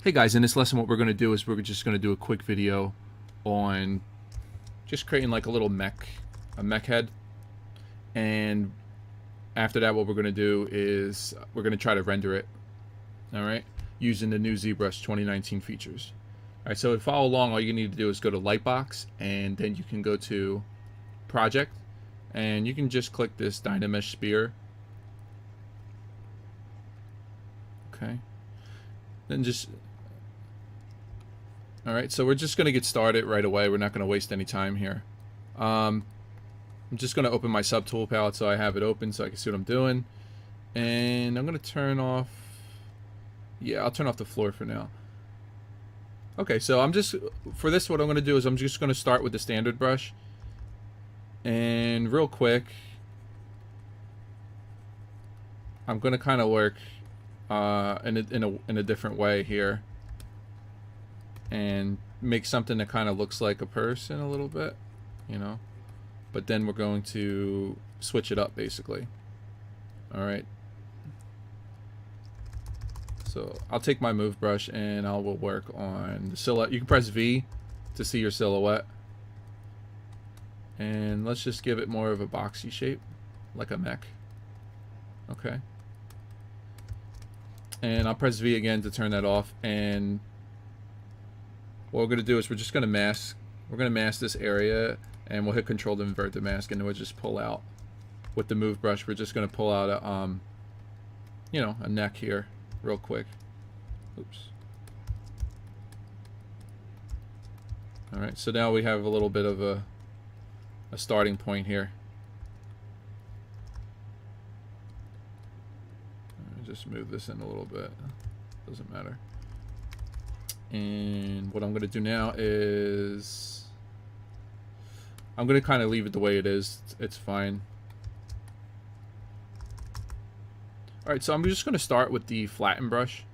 Hey guys, in this lesson what we're going to do is we're just going to do a quick video on just creating like a little mech, a mech head. And after that what we're going to do is we're going to try to render it, alright, using the new Zbrush 2019 features. Alright, so to follow along, all you need to do is go to Lightbox, and then you can go to Project, and you can just click this Dynamesh Sphere. Okay. Then just... Alright, so we're just going to get started right away. We're not going to waste any time here. I'm just going to open my subtool palette so I have it open so I can see what I'm doing. And I'm going to turn off... Yeah, I'll turn off the floor for now. Okay, so I'm just... For this, what I'm going to do is I'm just going to start with the standard brush. And real quick, I'm going to kind of work in a different way here. And make something that kind of looks like a person a little bit, you know, but then we're going to switch it up basically. All right, so I'll take my move brush and I will work on the silhouette. You can press V to see your silhouette, and let's just give it more of a boxy shape like a mech. Okay, and I'll press V again to turn that off. And what we're going to do is we're just going to mask. We're going to mask this area, and we'll hit Control to invert the mask, and then we'll just pull out with the move brush. We're just going to pull out a, you know, a neck here, real quick. Oops. All right, so now we have a little bit of a starting point here. Just move this in a little bit. Doesn't matter. And what I'm going to do now is I'm going to kind of leave it the way it is. It's fine. Alright, so I'm just going to start with the flatten brush.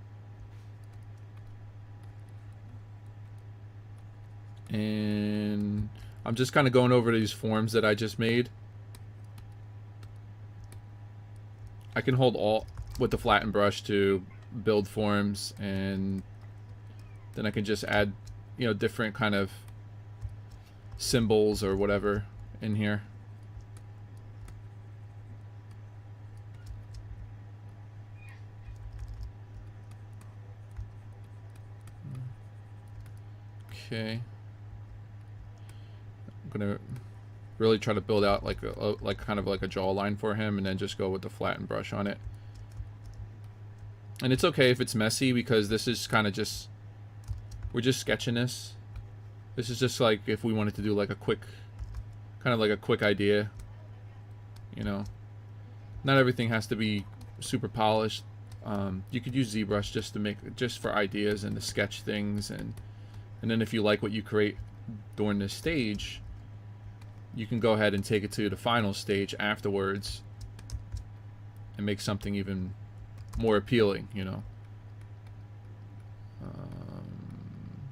And I'm just kind of going over these forms that I just made. I can hold Alt with the flatten brush to build forms, and then I can just add, you know, different kind of symbols or whatever in here. Okay. I'm gonna really try to build out like a kind of like a jawline for him, and then just go with the flatten brush on it. And it's okay if it's messy, because this is kind of just, we're just sketching this. This is just like if we wanted to do like a quick, kind of like a quick idea, you know. Not everything has to be super polished. You could use ZBrush just to make, just for ideas and to sketch things, and then if you like what you create during this stage, you can go ahead and take it to the final stage afterwards and make something even more appealing, you know.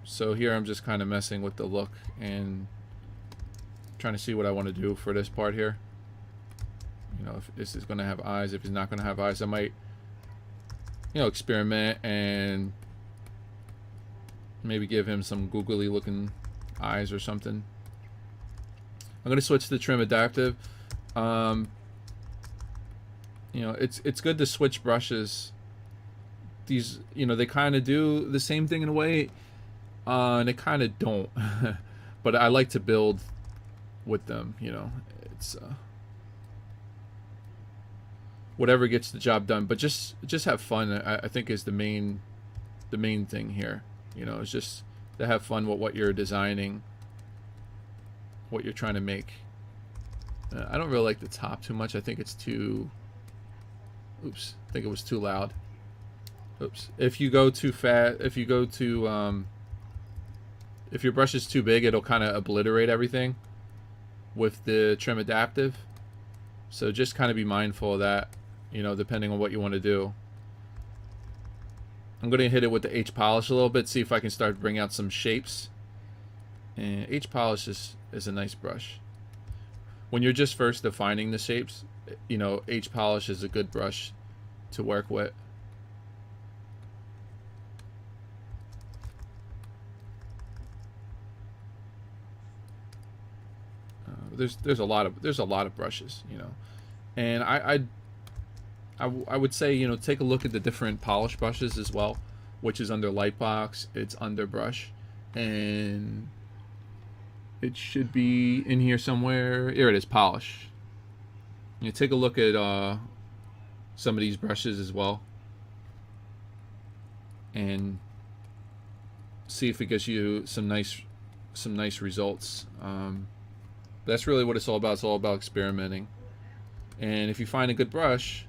So here I'm just kind of messing with the look and trying to see what I want to do for this part here. You know, if this is going to have eyes, if it's not going to have eyes, I might, you know, experiment and maybe give him some googly looking eyes or something. I'm going to switch to trim adaptive. You know, it's good to switch brushes. These, you know, they kind of do the same thing in a way, and they kind of don't. But I like to build with them, you know. It's whatever gets the job done, but just have fun. I think is the main thing here. You know, it's just to have fun with what you're designing, what you're trying to make. I don't really like the top too much. I think it's too... Oops, I think it was too loud. Oops. If you go too fast, if you go too, if your brush is too big, it'll kind of obliterate everything with the trim adaptive. So just kind of be mindful of that, you know, depending on what you want to do. I'm going to hit it with the H polish a little bit, see if I can start to bring out some shapes. And H polish is a nice brush. When you're just first defining the shapes, you know, H polish is a good brush to work with. there's a lot of brushes, you know. And I would say, you know, take a look at the different polish brushes as well, which is under Lightbox, it's under Brush, and it should be in here somewhere. Here it is, Polish. You take a look at some of these brushes as well, and see if it gives you some nice results. That's really what it's all about. It's all about experimenting. And if you find a good brush,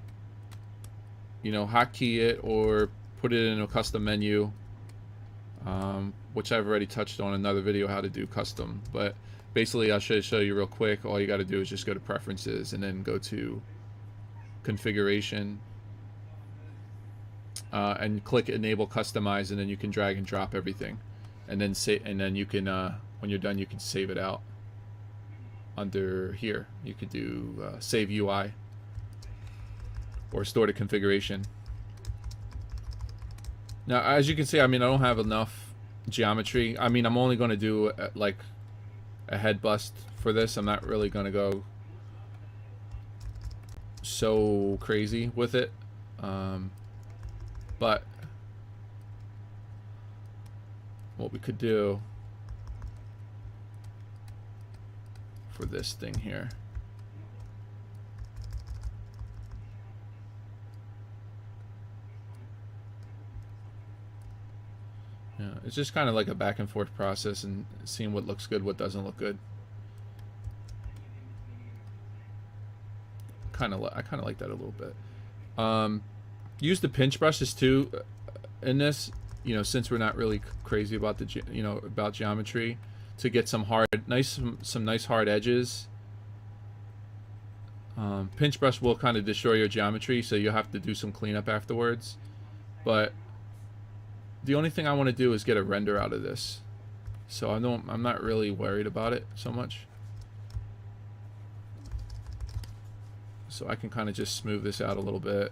you know, hotkey it or put it in a custom menu, which I've already touched on in another video how to do custom. But basically, I'll show you real quick. All you got to do is just go to Preferences and then go to Configuration, and click Enable Customize, and then you can drag and drop everything, and then you can when you're done, you can save it out. Under here, you could do Save UI or Store to Configuration. Now, as you can see, I mean, I don't have enough geometry. I mean, I'm only going to do like a head bust for this. I'm not really going to go so crazy with it. But what we could do for this thing here, yeah, it's just kind of like a back and forth process and seeing what looks good, what doesn't look good. I kind of like that a little bit. Use the pinch brushes too in this, you know, since we're not really crazy about the about geometry, to get some nice hard edges. Pinch brush will kind of destroy your geometry, so you'll have to do some cleanup afterwards. But the only thing I want to do is get a render out of this, so I'm not really worried about it so much. So I can kind of just smooth this out a little bit.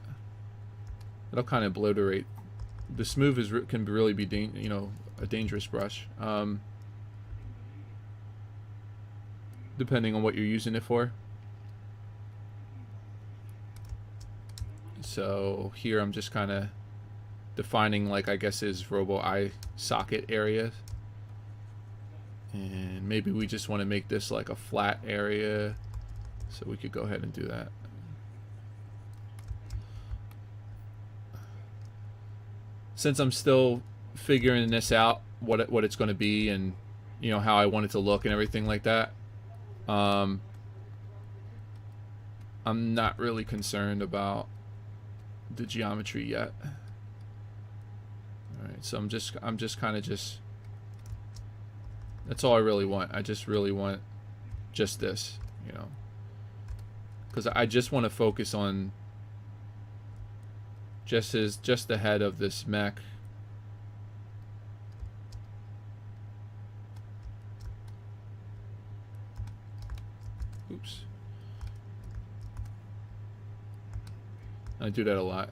It'll kind of obliterate. The smooth can really be a dangerous brush, depending on what you're using it for. So here I'm just kind of defining, like, I guess his robo eye socket area, and maybe we just want to make this like a flat area, so we could go ahead and do that. Since I'm still figuring this out, what it's going to be, and you know how I want it to look and everything like that, I'm not really concerned about the geometry yet. All right, so I'm just kind of that's all I really want. I just really want just this, you know, because I just want to focus on just the head of this mech. Oops. I do that a lot.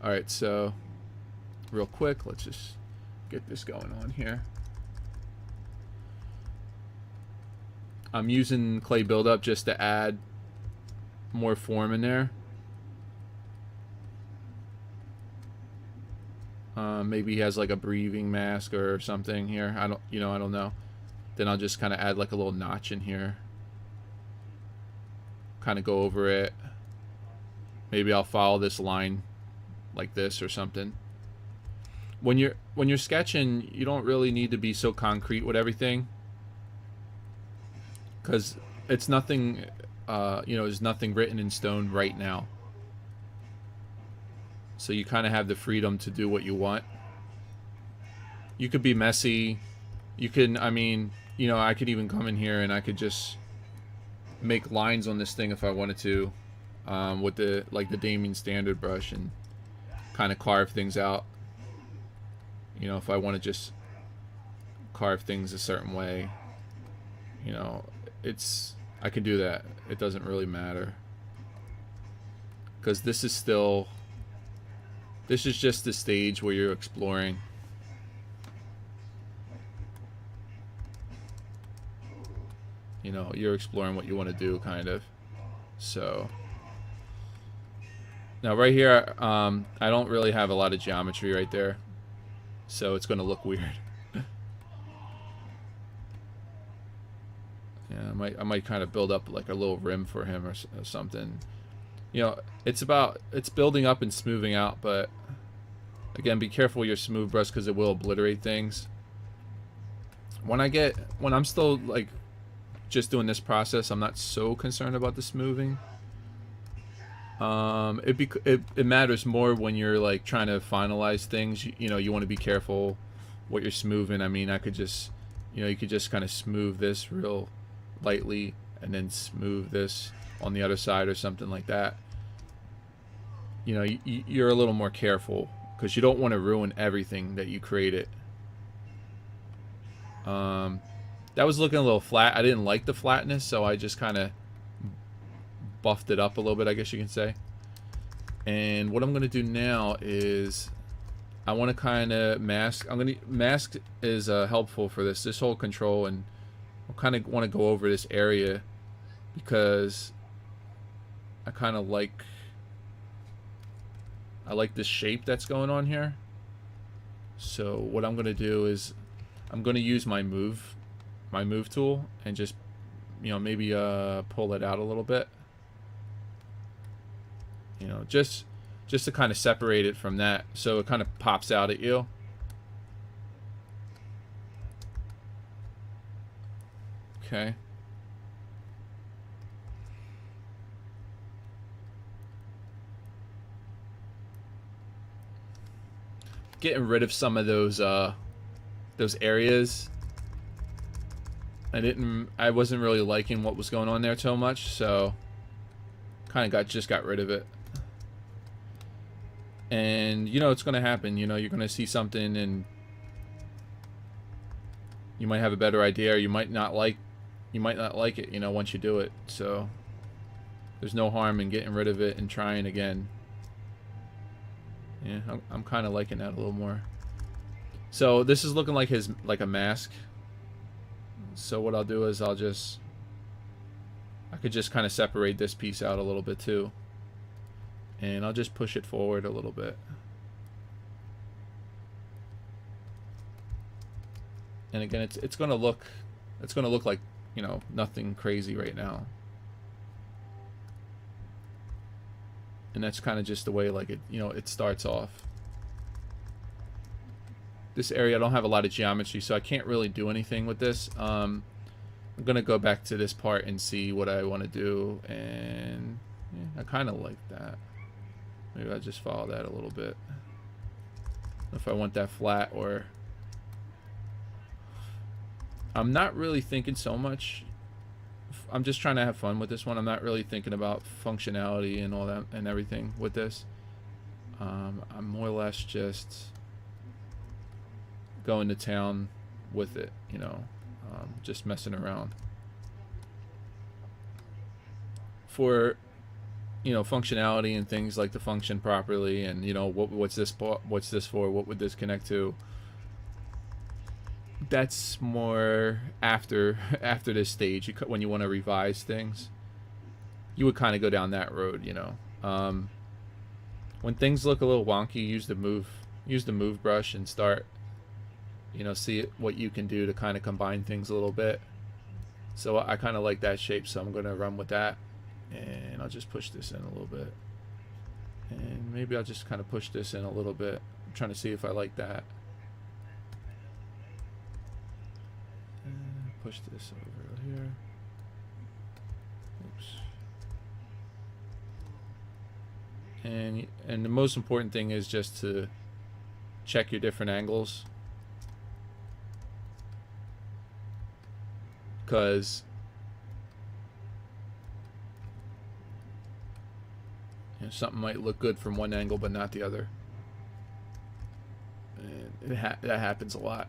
All right, so real quick, let's just get this going on here. I'm using clay buildup just to add more form in there. Maybe he has like a breathing mask or something here. I don't know. Then I'll just kind of add like a little notch in here. Kind of go over it. Maybe I'll follow this line like this or something. When you're sketching, you don't really need to be so concrete with everything, because it's nothing, there's nothing written in stone right now. So you kind of have the freedom to do what you want. You could be messy. You can, I could even come in here and I could just make lines on this thing if I wanted to, with the Damien standard brush, and kind of carve things out. You know, if I want to just carve things a certain way, you know, I can do that. It doesn't really matter, because this is just the stage where you're exploring. You know, you're exploring what you want to do, kind of. So now right here, I don't really have a lot of geometry right there, so it's going to look weird. Yeah, I might kind of build up like a little rim for him or something. You know, it's building up and smoothing out, but again, be careful with your smooth brush because it will obliterate things. When I'm still like just doing this process, I'm not so concerned about the smoothing. It matters more when you're like trying to finalize things. You know, you want to be careful what you're smoothing. I mean, I could just, you know, you could just kind of smooth this real lightly and then smooth this on the other side or something like that. You know, you're a little more careful because you don't want to ruin everything that you created. That was looking a little flat. I didn't like the flatness, so I just kind of buffed it up a little bit, I guess you can say. And what I'm going to do now is I want to kind of mask. Mask is helpful for this whole control, and I kind of want to go over this area because I kind of like this shape that's going on here. So what I'm going to do is I'm going to use my move tool and just, you know, maybe pull it out a little bit. You know, just to kind of separate it from that, so it kind of pops out at you. Okay. Getting rid of some of those areas. I wasn't really liking what was going on there so much, so kind of just got rid of it. And you know it's going to happen. You know, you're going to see something and you might have a better idea, or you might not like it, you know, once you do it. So there's no harm in getting rid of it and trying again. Yeah, I'm kind of liking that a little more. So this is looking like a mask. So what I'll do is I could just kind of separate this piece out a little bit too. And I'll just push it forward a little bit. And again, it's going to look like, you know, nothing crazy right now. And that's kind of just the way, like, it, you know, it starts off. This area, I don't have a lot of geometry, so I can't really do anything with this. I'm going to go back to this part and see what I want to do. And yeah, I kind of like that. Maybe I'll just follow that a little bit. If I want that flat, or I'm not really thinking so much. I'm just trying to have fun with this one. I'm not really thinking about functionality and all that and everything with this. I'm more or less just going to town with it, you know, just messing around. For, you know, functionality and things like to function properly, and you know, what's this for? What would this connect to? That's more after this stage. When you want to revise things, you would kind of go down that road, you know. When things look a little wonky, use the move brush and start, you know, see what you can do to kind of combine things a little bit. So I kind of like that shape, so I'm going to run with that. And I'll just push this in a little bit. And maybe I'll just kind of push this in a little bit. I'm trying to see if I like that. And push this over here. Oops. And the most important thing is just to check your different angles. Because something might look good from one angle but not the other. And that happens a lot.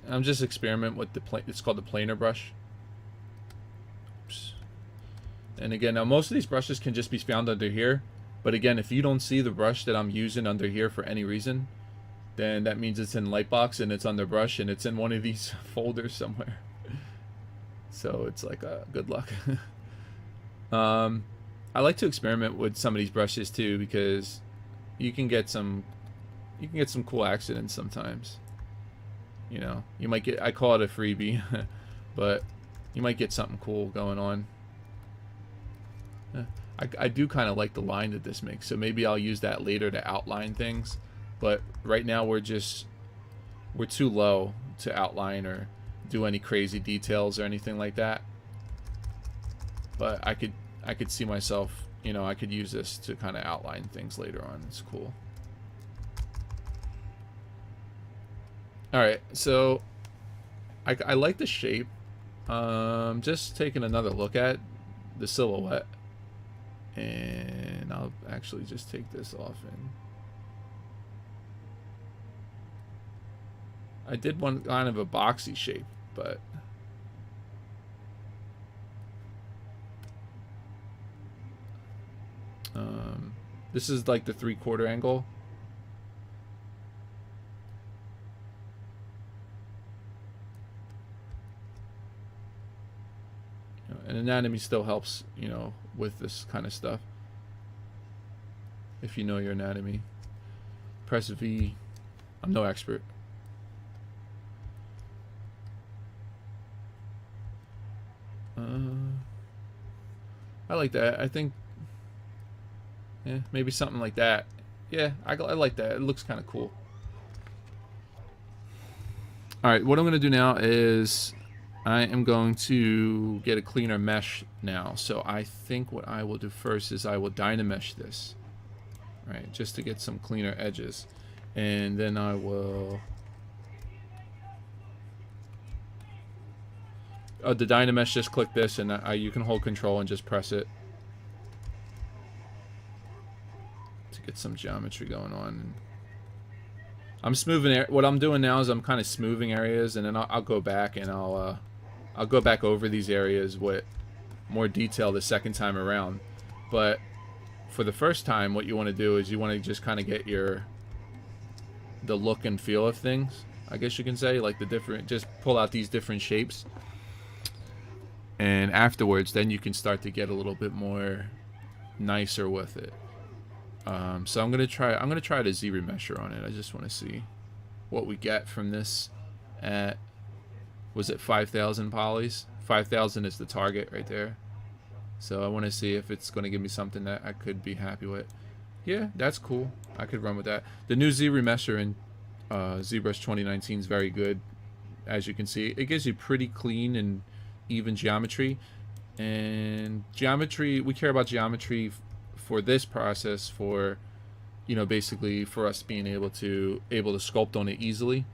I'm just experimenting with it's called the planar brush. Oops. And again, now most of these brushes can just be found under here, but again, if you don't see the brush that I'm using under here for any reason, then that means it's in Lightbox and it's under brush and it's in one of these folders somewhere. So it's like good luck. I like to experiment with some of these brushes too, because you can get some cool accidents sometimes. You know, you might get, I call it a freebie, but you might get something cool going on. I do kind of like the line that this makes, so maybe I'll use that later to outline things. But right now we're too low to outline or do any crazy details or anything like that. But I could see myself, you know, I could use this to kind of outline things later on. It's cool. Alright, so I like the shape. Just taking another look at the silhouette. And I'll actually just take this off. And I did one kind of a boxy shape, but this is like the 3/4 angle. And anatomy still helps, you know, with this kind of stuff. If you know your anatomy. Press V. I'm no expert. I like that. I think, yeah, maybe something like that. Yeah, I like that. It looks kind of cool. Alright, what I'm going to do now is I am going to get a cleaner mesh now. So I think what I will do first is I will dynamesh this, right, just to get some cleaner edges. And then I will... the dynamesh, just click this and you can hold control and just press it to get some geometry going on. I'm smoothing what I'm doing now is I'm kind of smoothing areas, and then I'll go back and I'll go back over these areas with more detail the second time around. But for the first time, what you want to do is you want to just kind of get the look and feel of things, I guess you can say, like the different, just pull out these different shapes. And afterwards, then you can start to get a little bit more nicer with it. So I'm gonna try the Z-remesher on it. I just want to see what we get from this at, was it 5,000 polys? 5,000 is the target right there. So I want to see if it's going to give me something that I could be happy with. Yeah, that's cool. I could run with that. The new Z-remesher in ZBrush 2019 is very good. As you can see, it gives you pretty clean and even geometry. And geometry, we care about geometry for this process, for, you know, basically for us being able to sculpt on it easily.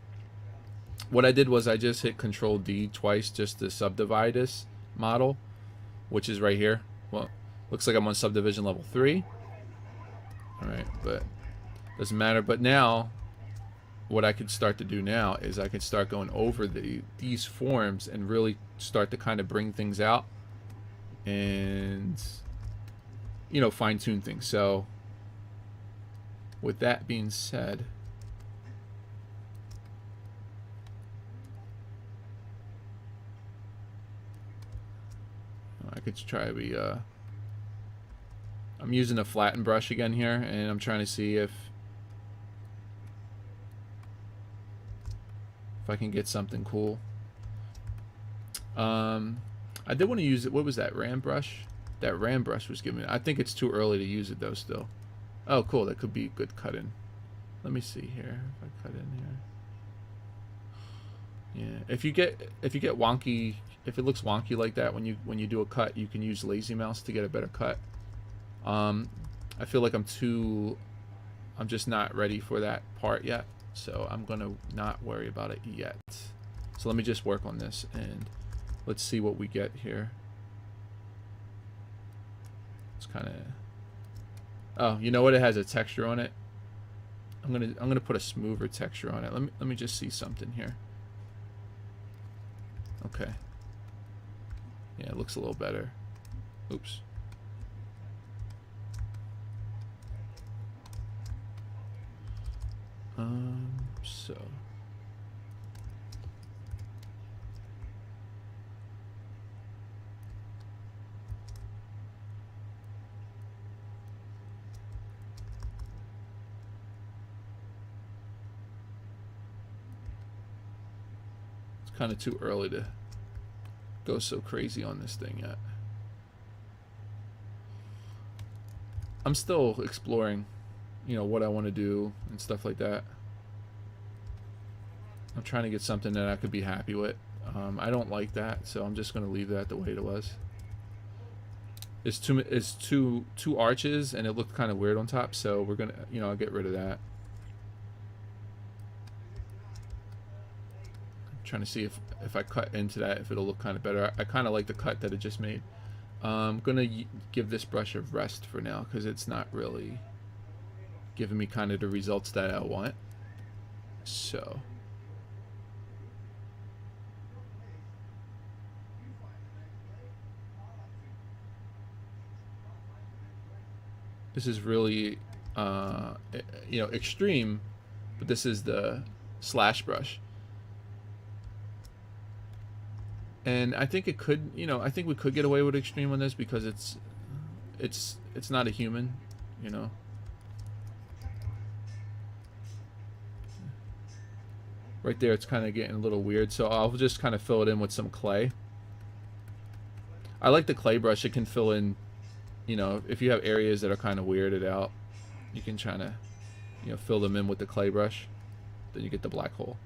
What I did was I just hit Control D twice just to subdivide this model, which is right here. Well, looks like I'm on subdivision level 3. Alright, but doesn't matter. But now what I could start to do now is I could start going over these forms and really start to kind of bring things out and, you know, fine-tune things. So with that being said, I could try I'm using a flatten brush again here, and I'm trying to see if I can get something cool. I did want to use it. What was that, RAM brush? That RAM brush was giving me. I think it's too early to use it though still. Oh, cool. That could be a good cut in. Let me see here if I cut in here. Yeah, if you get wonky, if it looks wonky like that when you do a cut, you can use lazy mouse to get a better cut. I feel like I'm just not ready for that part yet, so I'm gonna not worry about it yet. So let me just work on this and let's see what we get here. It's kind of, oh, you know what? It has a texture on it. I'm gonna put a smoother texture on it. Let me just see something here. Okay. Yeah, it looks a little better. Oops. So it's kind of too early to go so crazy on this thing yet. I'm still exploring, you know, what I want to do and stuff like that. I'm trying to get something that I could be happy with. I don't like that, so I'm just going to leave that the way it was. It's two arches, and it looked kind of weird on top, so we're gonna, you know, I'll get rid of that. I'm trying to see if I cut into that, if it'll look kind of better. I kind of like the cut that it just made. I'm gonna give this brush a rest for now because it's not really giving me kind of the results that I want. So this is really you know, extreme, but this is the slash brush. And I think it could, you know, I think we could get away with extreme on this because it's not a human, you know. Right there, it's kind of getting a little weird, so I'll just kind of fill it in with some clay. I like the clay brush. It can fill in, you know, if you have areas that are kind of weirded out, you can try to, you know, fill them in with the clay brush. Then you get the black hole.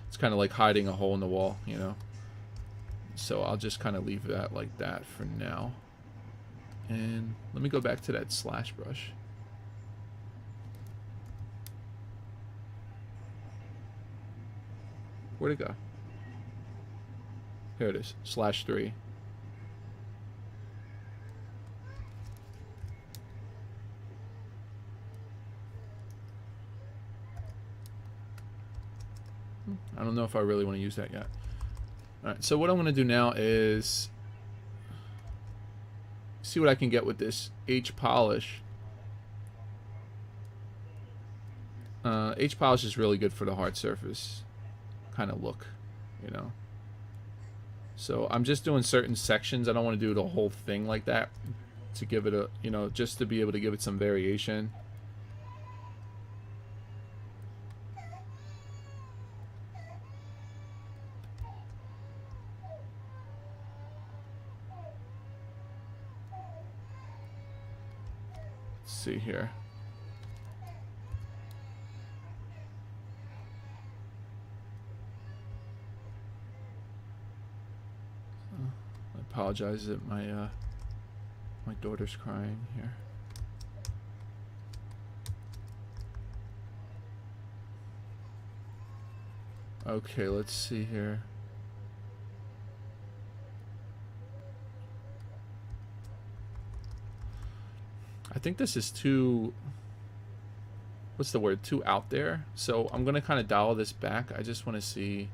It's kind of like hiding a hole in the wall, you know. So I'll just kind of leave that like that for now. And let me go back to that slash brush. Where'd it go? Here it is, /3. I don't know if I really want to use that yet. Alright, so what I'm going to do now is see what I can get with this H polish. H polish is really good for the hard surface kind of look, you know. So I'm just doing certain sections. I don't want to do the whole thing like that to give it a, you know, just to be able to give it some variation. Let's see here. I apologize that my my daughter's crying here. Okay, let's see here. I think this is too, what's the word, too out there. So I'm gonna kind of dial this back. I just want to see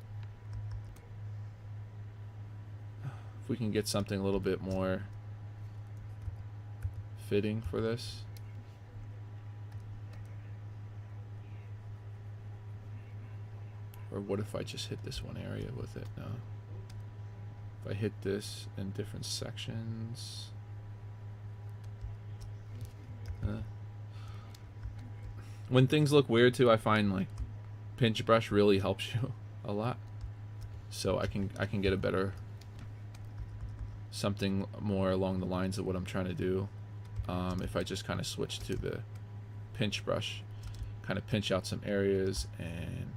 if we can get something a little bit more fitting for this. Or what if I just hit this one area with it? No. If I hit this in different sections. When things look weird too, I find like pinch brush really helps you a lot. So I can get a better, something more along the lines of what I'm trying to do. If I just kind of switch to the pinch brush, kind of pinch out some areas, and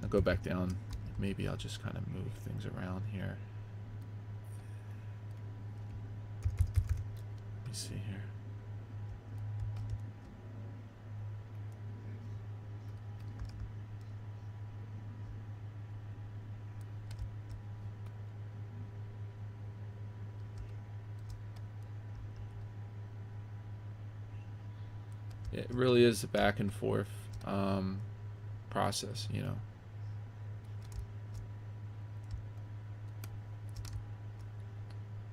I'll go back down. Maybe I'll just kind of move things around here. Let me see here. It really is a back and forth process, you know.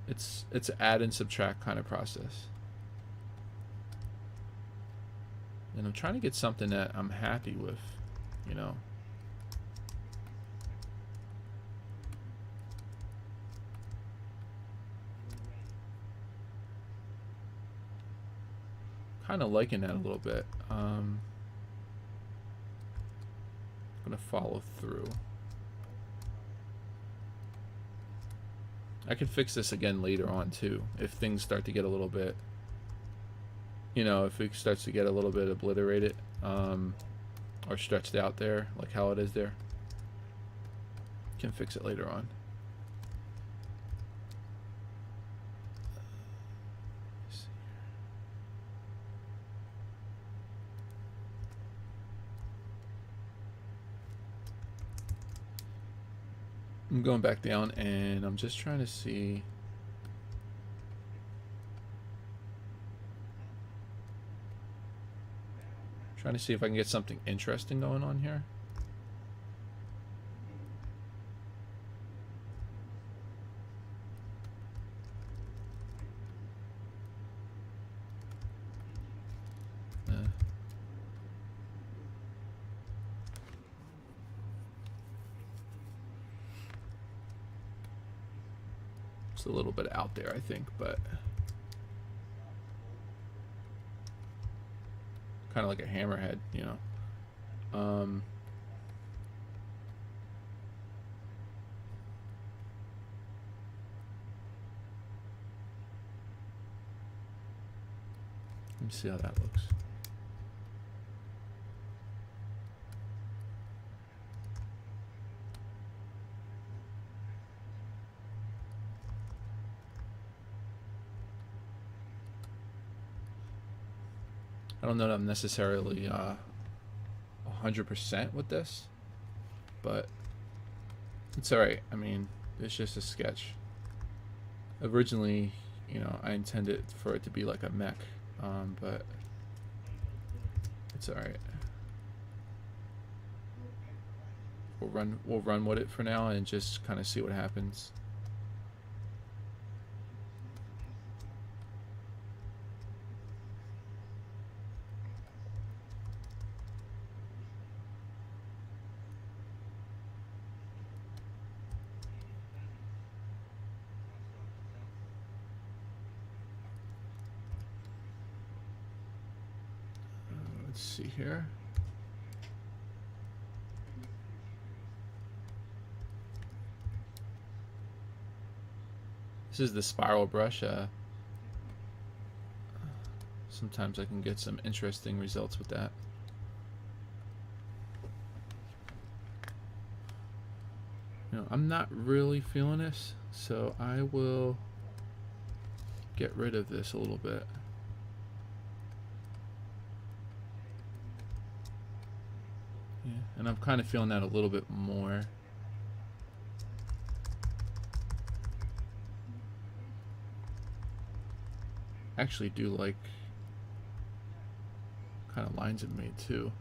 It's add and subtract kind of process. And I'm trying to get something that I'm happy with, you know. Kind of liking that a little bit. I'm gonna follow through. I can fix this again later on too, if things start to get a little bit, you know, if it starts to get a little bit obliterated, or stretched out there, like how it is there. Can fix it later on. I'm going back down and I'm just trying to see. Trying to see if I can get something interesting going on here. It's a little bit out there, I think, but kind of like a hammerhead, you know. Let me see how that looks. I don't know that I'm necessarily 100% with this, but it's alright. I mean, it's just a sketch. Originally, you know, I intended for it to be like a mech, but it's alright. We'll run with it for now and just kind of see what happens. Let's see here. This is the spiral brush. Sometimes I can get some interesting results with that. You know, I'm not really feeling this, so I will get rid of this a little bit. Yeah, and I'm kind of feeling that a little bit more. I actually do like kind of lines it made too.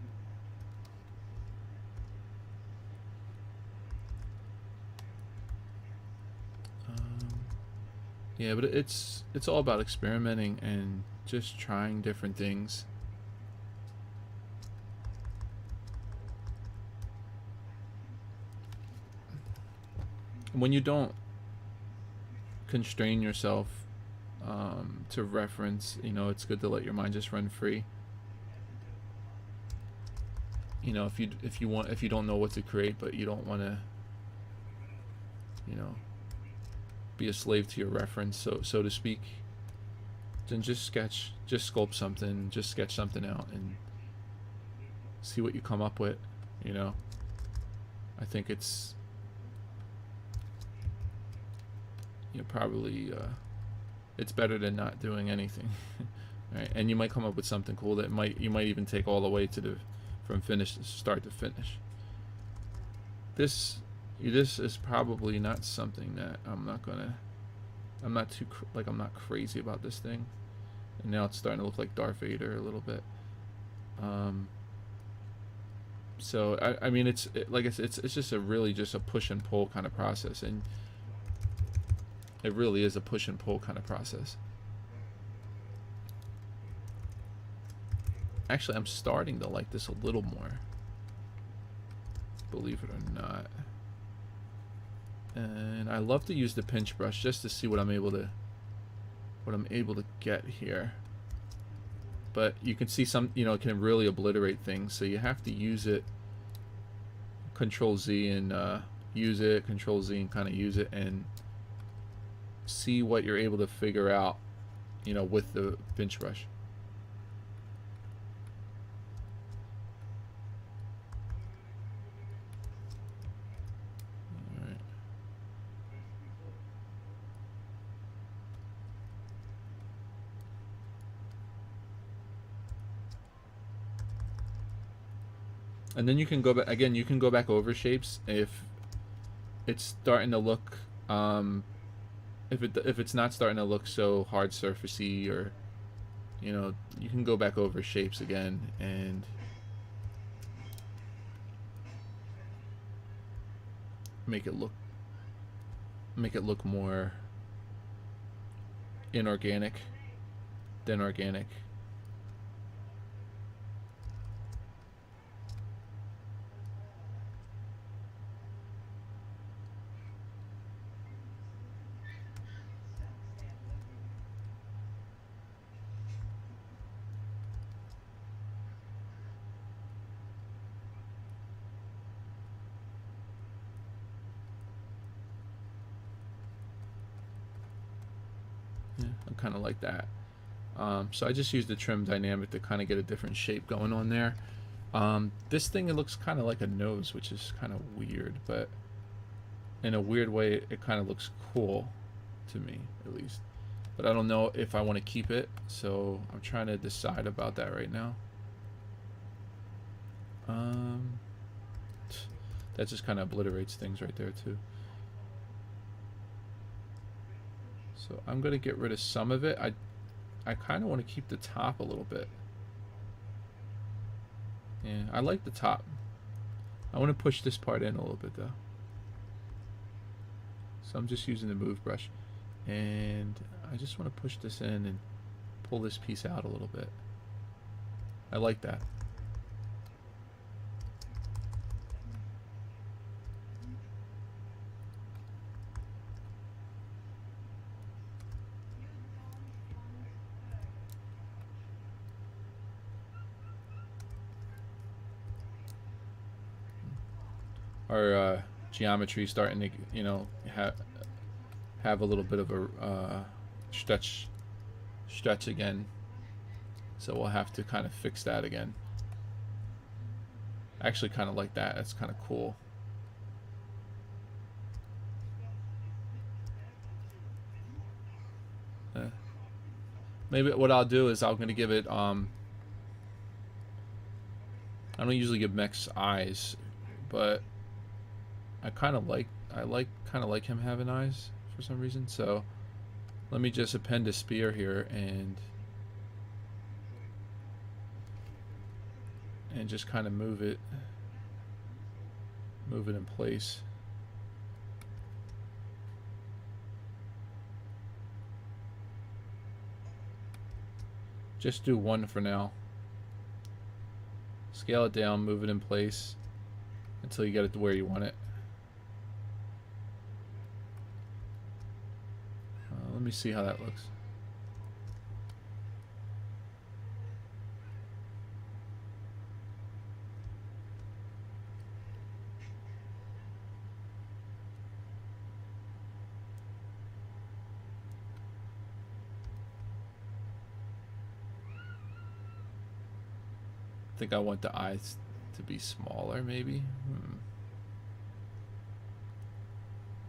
Yeah, but it's all about experimenting and just trying different things. When you don't constrain yourself to reference, you know, it's good to let your mind just run free. You know, if you don't know what to create, but you don't want to, you know, be a slave to your reference, so to speak, then just sketch, just sculpt something, just sketch something out and see what you come up with. You know, I think it's, you know, probably it's better than not doing anything. Right? And you might come up with something cool that you might even take all the way to from start to finish. This is probably not something that I'm not crazy about this thing. And now it's starting to look like Darth Vader a little bit. So I mean, like I said, it's just a really just a push and pull kind of process, and It really is a push and pull kind of process. Actually, I'm starting to like this a little more, believe it or not. And I love to use the pinch brush just to see what I'm able to get here. But you can see some, you know, it can really obliterate things, so you have to use it. Control Z and use it, Control Z and kind of use it, and see what you're able to figure out, you know, with the pinch brush. And then you can go back again. You can go back over shapes if it's starting to look, if it's not starting to look so hard surfacey, or, you know, you can go back over shapes again and make it look more inorganic than organic. I kind of like that. So I just used the trim dynamic to kind of get a different shape going on there. This thing, it looks kind of like a nose, which is kind of weird, but in a weird way it kind of looks cool to me, at least. But I don't know if I want to keep it, so I'm trying to decide about that right now. That just kind of obliterates things right there too. So I'm going to get rid of some of it. I kind of want to keep the top a little bit. Yeah, I like the top. I want to push this part in a little bit though. So I'm just using the move brush, and I just want to push this in and pull this piece out a little bit. I like that. Our geometry starting to, you know, have a little bit of a stretch again, so we'll have to kind of fix that again. I actually kind of like that. That's kind of cool. Maybe what I'll do is I'm gonna give it I don't usually give mechs eyes, but I kind of like him having eyes for some reason. So let me just append a spear here and just kind of move it in place. Just do one for now. Scale it down, move it in place until you get it to where you want it. Let me see how that looks. I think I want the eyes to be smaller, maybe.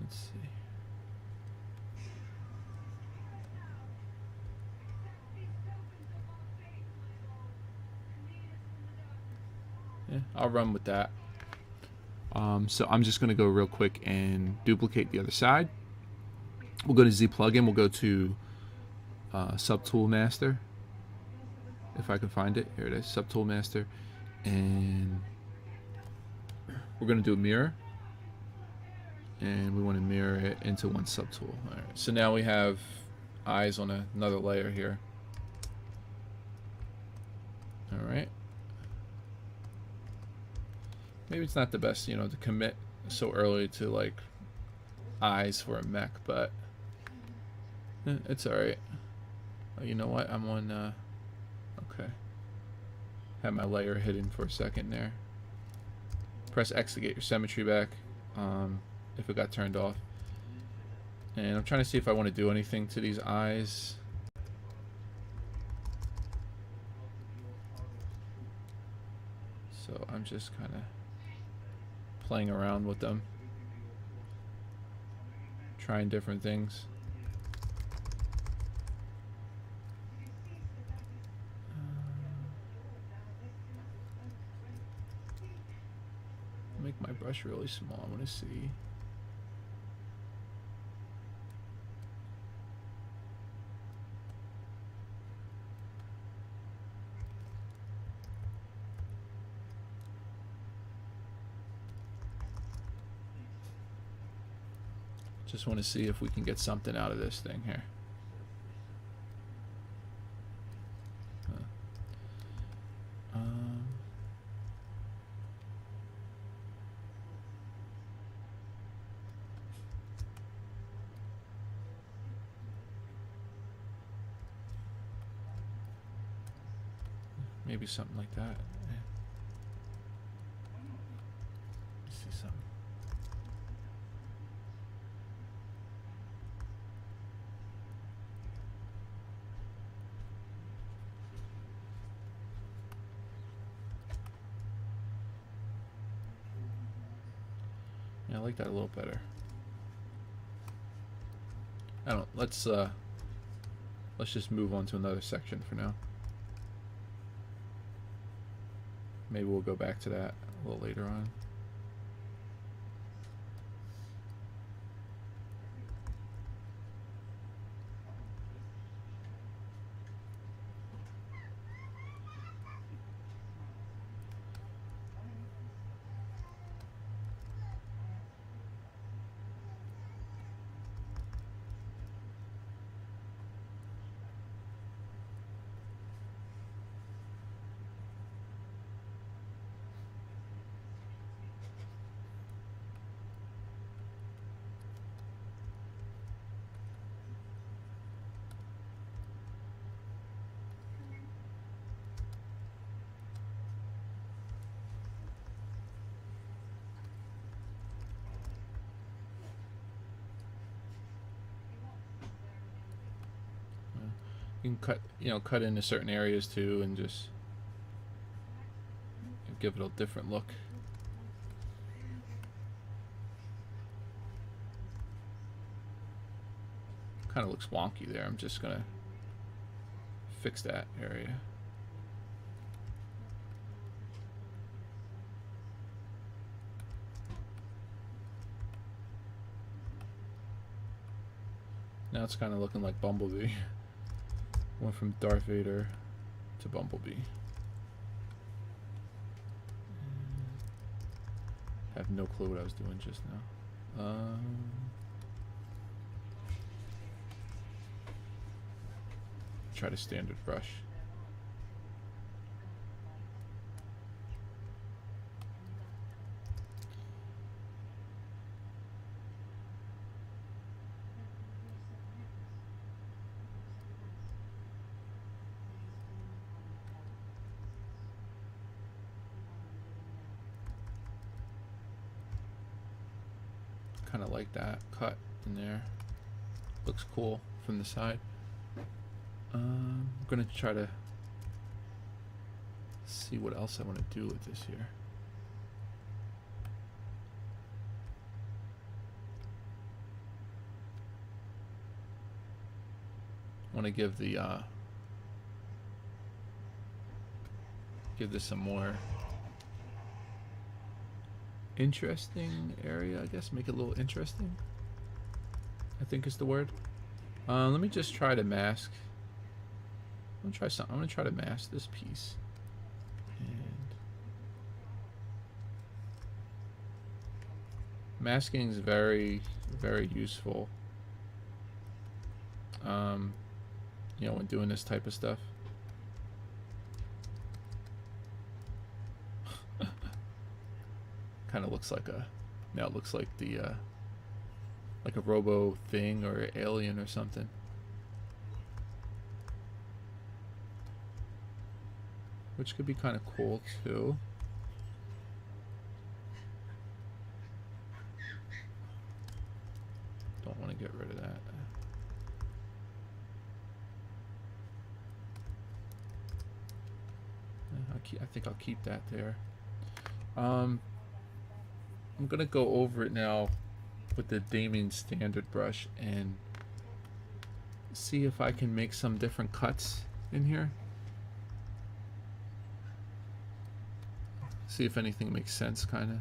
Let's see. Yeah, I'll run with that. So I'm just going to go real quick and duplicate the other side. We'll go to Z plugin. We'll go to Subtool Master. If I can find it. Here it is, Subtool Master. And we're going to do a mirror. And we want to mirror it into one subtool. All right, so now we have eyes on another layer here. All right. Maybe it's not the best, you know, to commit so early to like eyes for a mech, but it's all right. Oh, you know what? I'm on. Okay. Had my layer hidden for a second there. Press X to get your symmetry back. If it got turned off. And I'm trying to see if I want to do anything to these eyes. So I'm just kind of playing around with them, trying different things. Make my brush really small. I want to see. Just want to see if we can get something out of this thing here. Maybe something like that. Yeah. Let's see something. Yeah, I like that a little better. I don't. Let's just move on to another section for now. Maybe we'll go back to that a little later on. You can cut, you know, cut into certain areas too, and just give it a different look. Kind of looks wonky there. I'm just gonna fix that area. Now it's kind of looking like Bumblebee. Went from Darth Vader to Bumblebee. Have no clue what I was doing just now. Try to standard brush. Kind of like that cut in there. Looks cool from the side. I'm gonna try to see what else I want to do with this here. I want to give the give this some more interesting area, I guess. Make it a little interesting, I think is the word. Let me just try to mask. I'm gonna try something. I'm gonna try to mask this piece. And Masking is very, very useful. You know, when doing this type of stuff. Kind of looks like a, now it looks like the, like a robo thing or alien or something. Which could be kind of cool too. Don't want to get rid of that. I think I'll keep that there. I'm gonna go over it now with the Damien standard brush and see if I can make some different cuts in here. See if anything makes sense, kind of.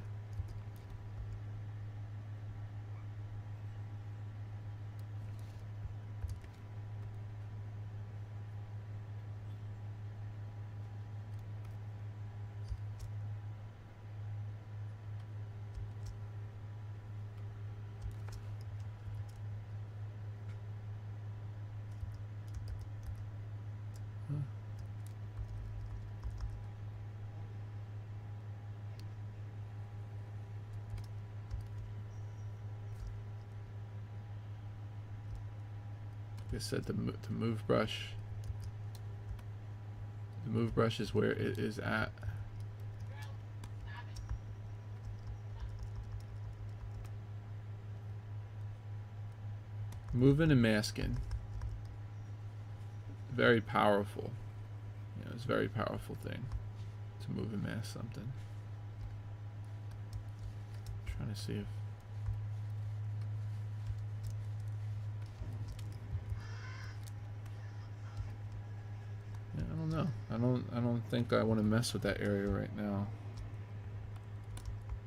Like I said, the move brush. The move brush is where it is at. Moving and masking. Very powerful. You know, it's a very powerful thing to move and mask something. I'm trying to see if I don't know. I don't think I want to mess with that area right now.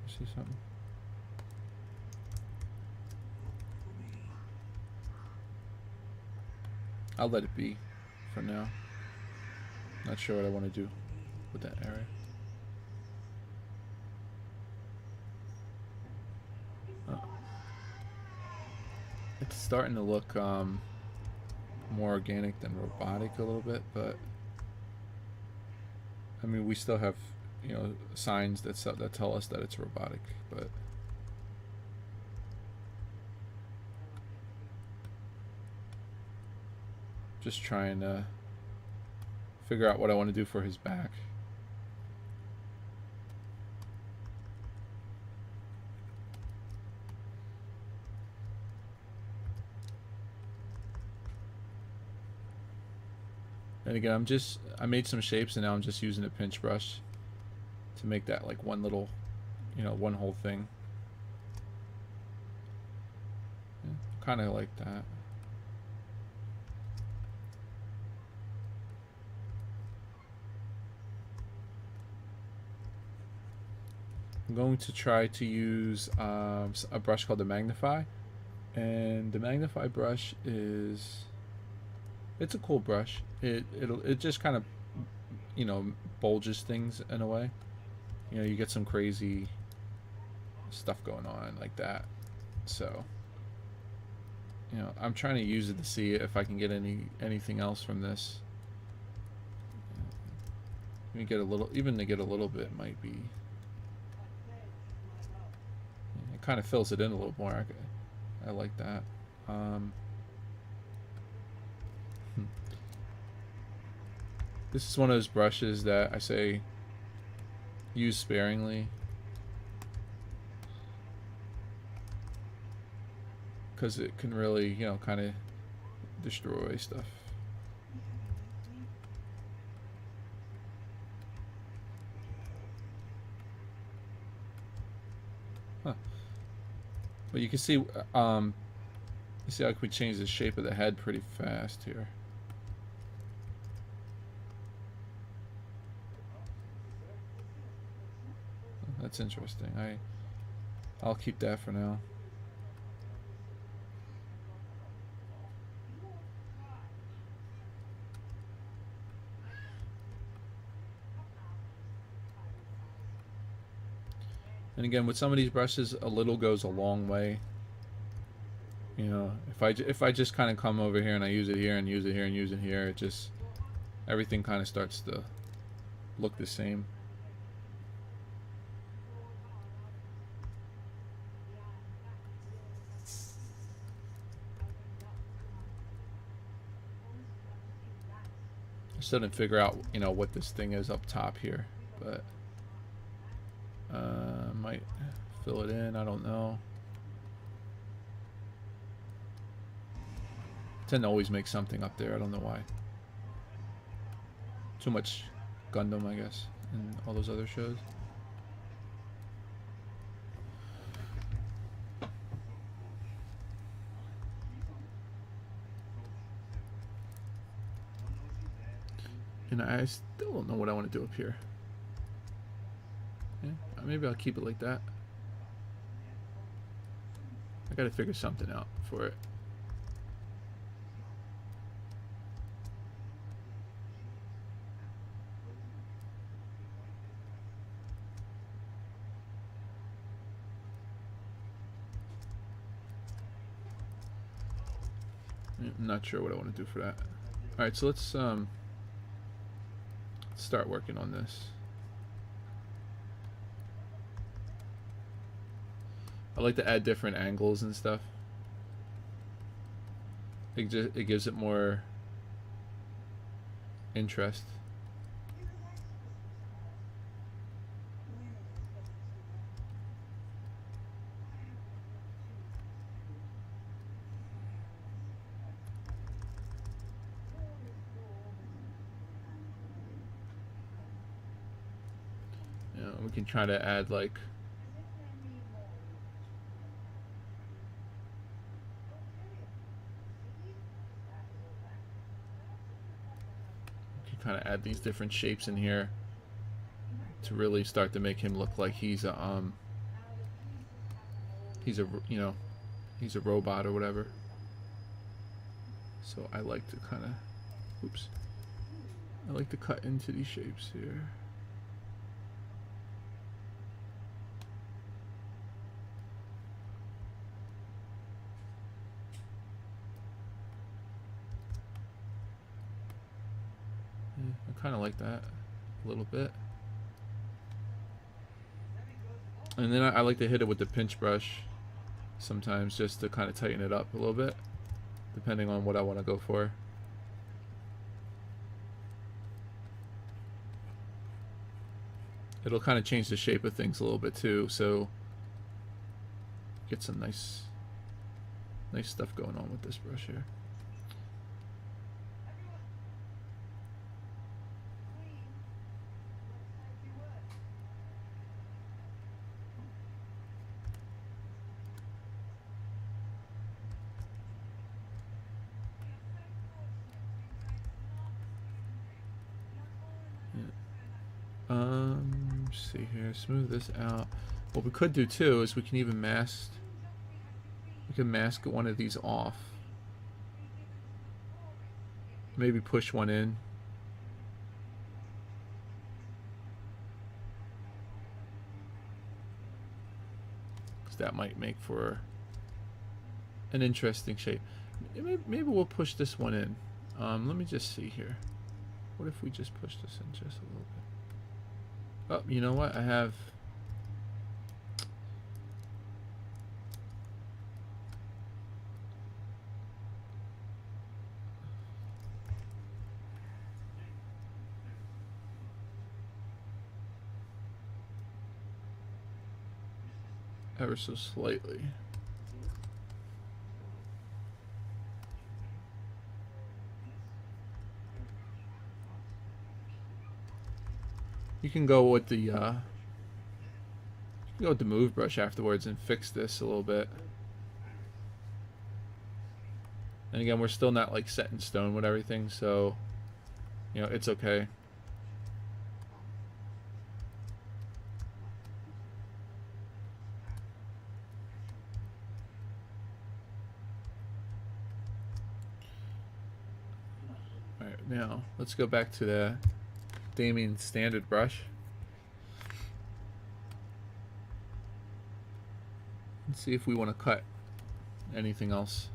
See something? I'll let it be for now. Not sure what I want to do with that area. Oh. It's starting to look more organic than robotic a little bit, but I mean, we still have, you know, signs that tell us that it's robotic, but just trying to figure out what I want to do for his back. And again, I made some shapes and now I'm just using a pinch brush to make that like one little, you know, one whole thing. Yeah, kind of like that. I'm going to try to use a brush called the Magnify, and the Magnify brush it's a cool brush. It just kind of, you know, bulges things in a way. You know, you get some crazy stuff going on like that. So, you know, I'm trying to use it to see if I can get anything else from this. Even to get a little bit might be. It kind of fills it in a little more. I like that. This is one of those brushes that I say use sparingly, because it can really, you know, kind of destroy stuff. Huh. But you can see, you see how we change the shape of the head pretty fast here. That's interesting. I'll keep that for now. And again, with some of these brushes, a little goes a long way. You know, if I just kind of come over here and I use it here and use it here and use it here, it just, everything kind of starts to look the same. I still didn't figure out, you know, what this thing is up top here, but might fill it in. I don't know. I tend to always make something up there. I don't know why. Too much Gundam, I guess, and all those other shows. And I still don't know what I want to do up here. Yeah, maybe I'll keep it like that. I gotta figure something out for it. I'm not sure what I want to do for that. Alright, so let's start working on this. I like to add different angles and stuff. It gives it more interest. You know, we can try to add like kind of add these different shapes in here to really start to make him look like he's a you know, he's a robot or whatever. So I like to kind of, oops, I like to cut into these shapes here. I kind of like that a little bit. And then I like to hit it with the pinch brush sometimes just to kind of tighten it up a little bit, depending on what I want to go for. It'll kind of change the shape of things a little bit too, so get some nice stuff going on with this brush here. Let's see here, smooth this out. What we could do too is we can even mask. We can mask one of these off. Maybe push one in. Because that might make for an interesting shape. Maybe we'll push this one in. Let me just see here. What if we just push this in just a little bit? Oh, you know what? I have... ever so slightly. You can go with the move brush afterwards and fix this a little bit. And again, we're still not like set in stone with everything, so you know, it's okay. All right, now let's go back to the Damien standard brush. see if we want to cut anything else.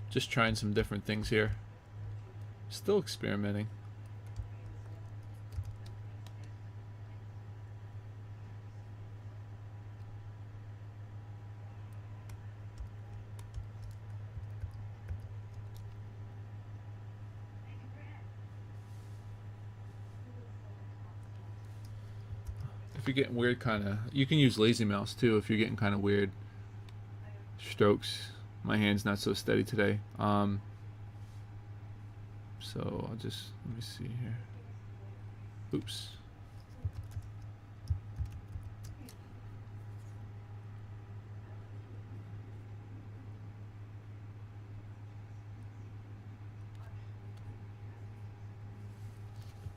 Just trying some different things here. Still experimenting. If you're getting weird kind of, you can use lazy mouse too if you're getting kind of weird strokes. My hand's not so steady today. So I'll just, let me see here. Oops.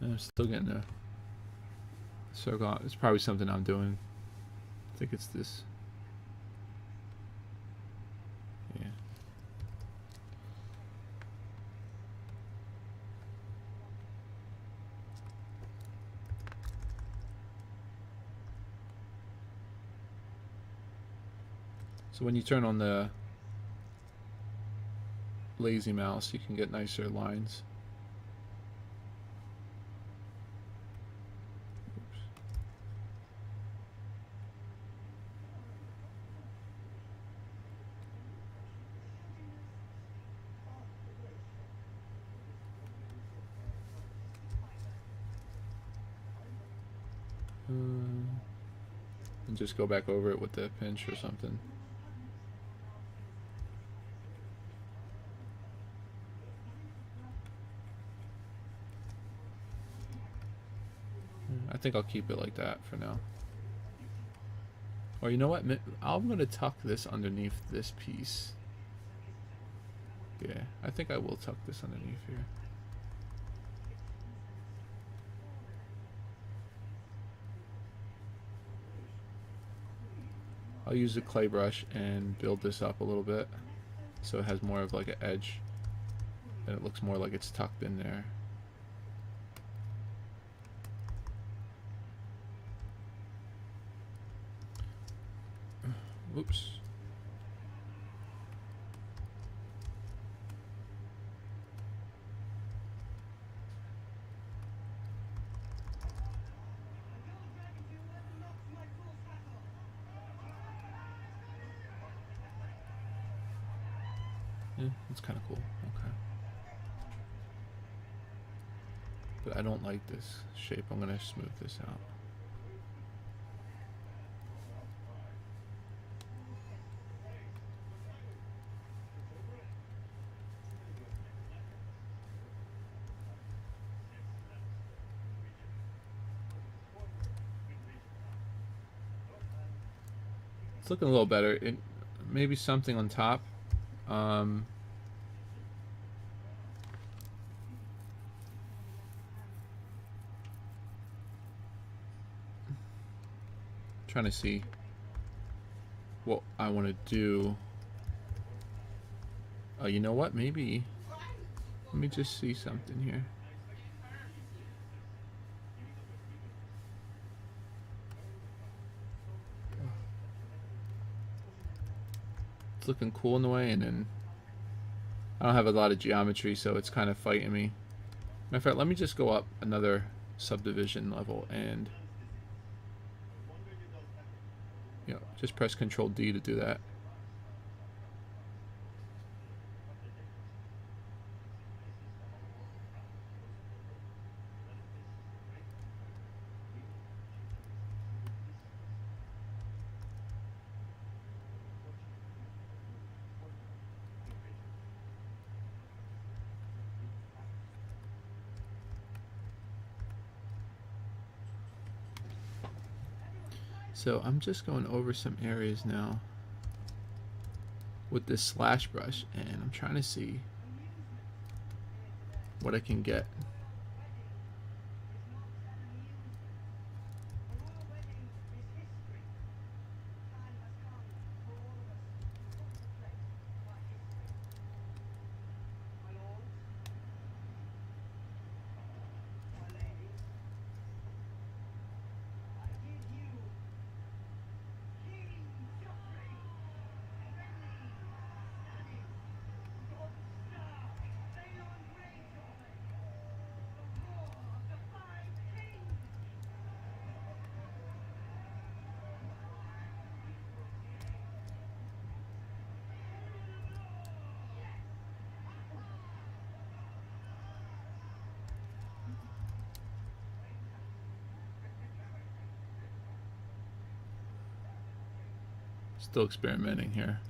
I'm still getting a circle. It's probably something I'm doing. I think it's this. Yeah. So when you turn on the lazy mouse, you can get nicer lines. And just go back over it with the pinch or something. I think I'll keep it like that for now. Or you know what? I'm going to tuck this underneath this piece. Yeah, I think I will tuck this underneath here. I'll use a clay brush and build this up a little bit so it has more of like an edge and it looks more like it's tucked in there. Oops. Yeah, that's kind of cool. Okay. But I don't like this shape. I'm going to smooth this out. It's looking a little better. Maybe something on top. Trying to see what I want to do. You know what? Maybe. Let me just see something here. It's looking cool in the way, and then I don't have a lot of geometry, so it's kind of fighting me. Matter of fact, let me just go up another subdivision level and just press Control D to do that. So I'm just going over some areas now. with this slash brush, and I'm trying to see what I can get. Still experimenting here.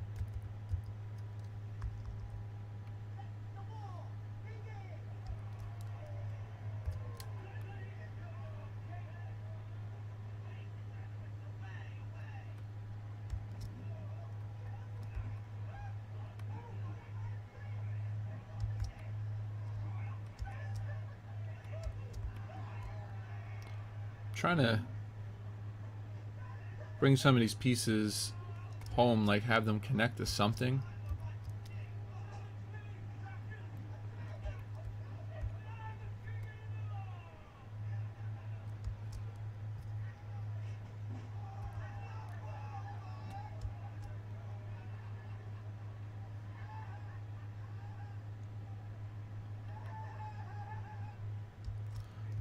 Trying to bring some of these pieces home, like have them connect to something.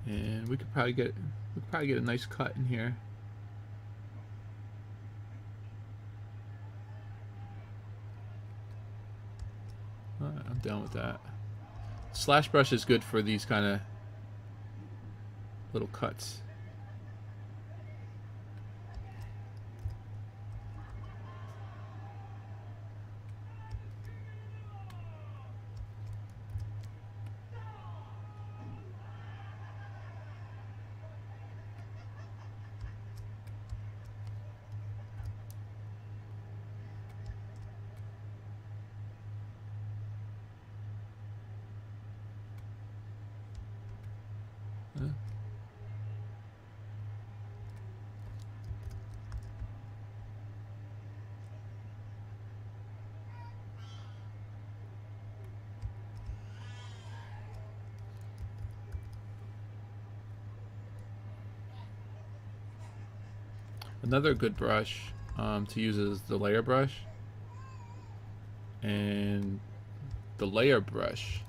And we could probably get a nice cut in here. I'm done with that. Slash brush is good for these kind of little cuts. Another good brush to use is the layer brush. And the layer brush,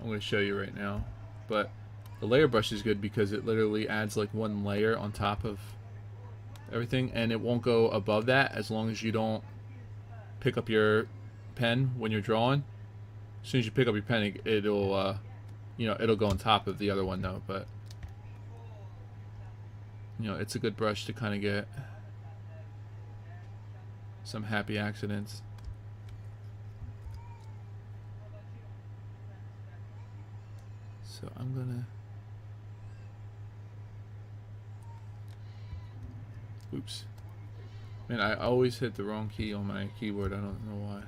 I'm going to show you right now, but the layer brush is good because it literally adds like one layer on top of everything, and it won't go above that as long as you don't pick up your pen when you're drawing. As soon as you pick up your pen, it'll you know, it'll go on top of the other one though, but you know, it's a good brush to kind of get some happy accidents. So I'm gonna, oops, man, I always hit the wrong key on my keyboard. I don't know why.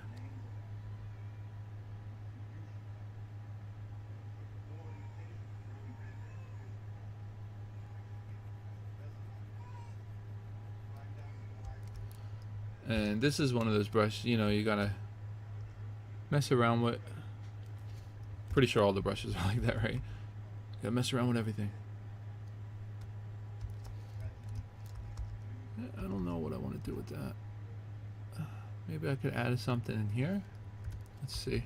And this is one of those brushes, you know, you gotta mess around with. Pretty sure all the brushes are like that, right? You gotta mess around with everything. I don't know what I want to do with that. Maybe I could add something in here. Let's see.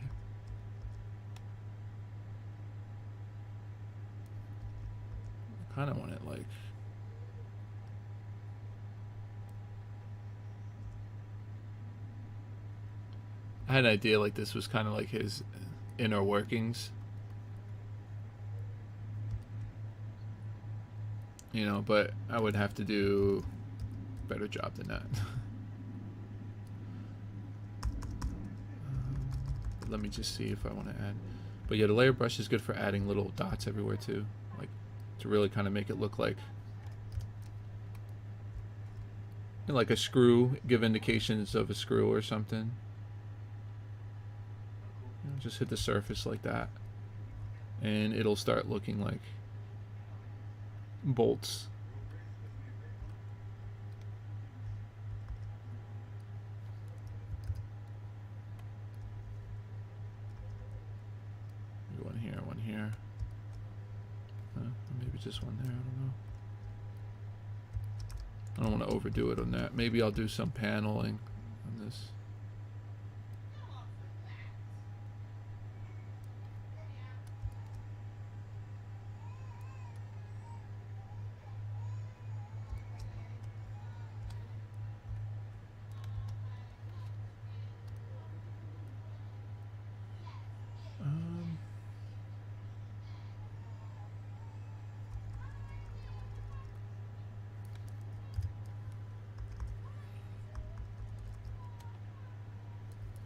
I kind of want it like... I had an idea like this was kind of like his inner workings. You know, but I would have to do a better job than that. Let me just see if I want to add. But yeah, the layer brush is good for adding little dots everywhere too. Like to really kind of make it look like like a screw, give indications of a screw or something. Just hit the surface like that, and it'll start looking like bolts. One here, one here. Maybe just one there, I don't know. I don't want to overdo it on that. Maybe I'll do some paneling on this.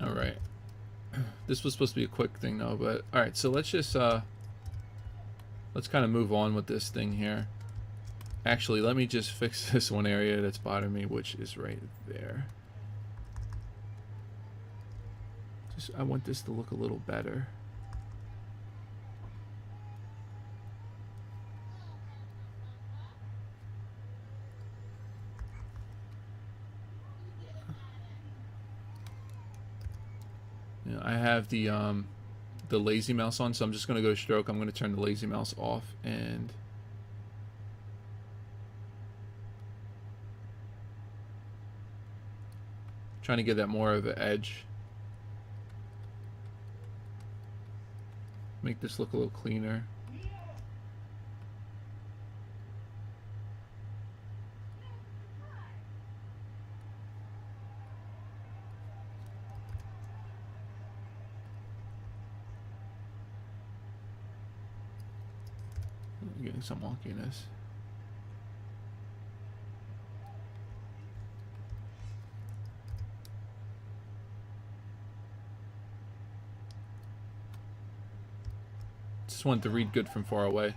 Alright. This was supposed to be a quick thing though, but alright, so let's just let's kind of move on with this thing here. Actually, let me just fix this one area that's bothering me, which is right there. I want this to look a little better. You know, I have the lazy mouse on, so I'm just going to go stroke. I'm going to turn the lazy mouse off and trying to get that more of an edge. Make this look a little cleaner. I'm getting some wonkiness. Just want to read good from far away.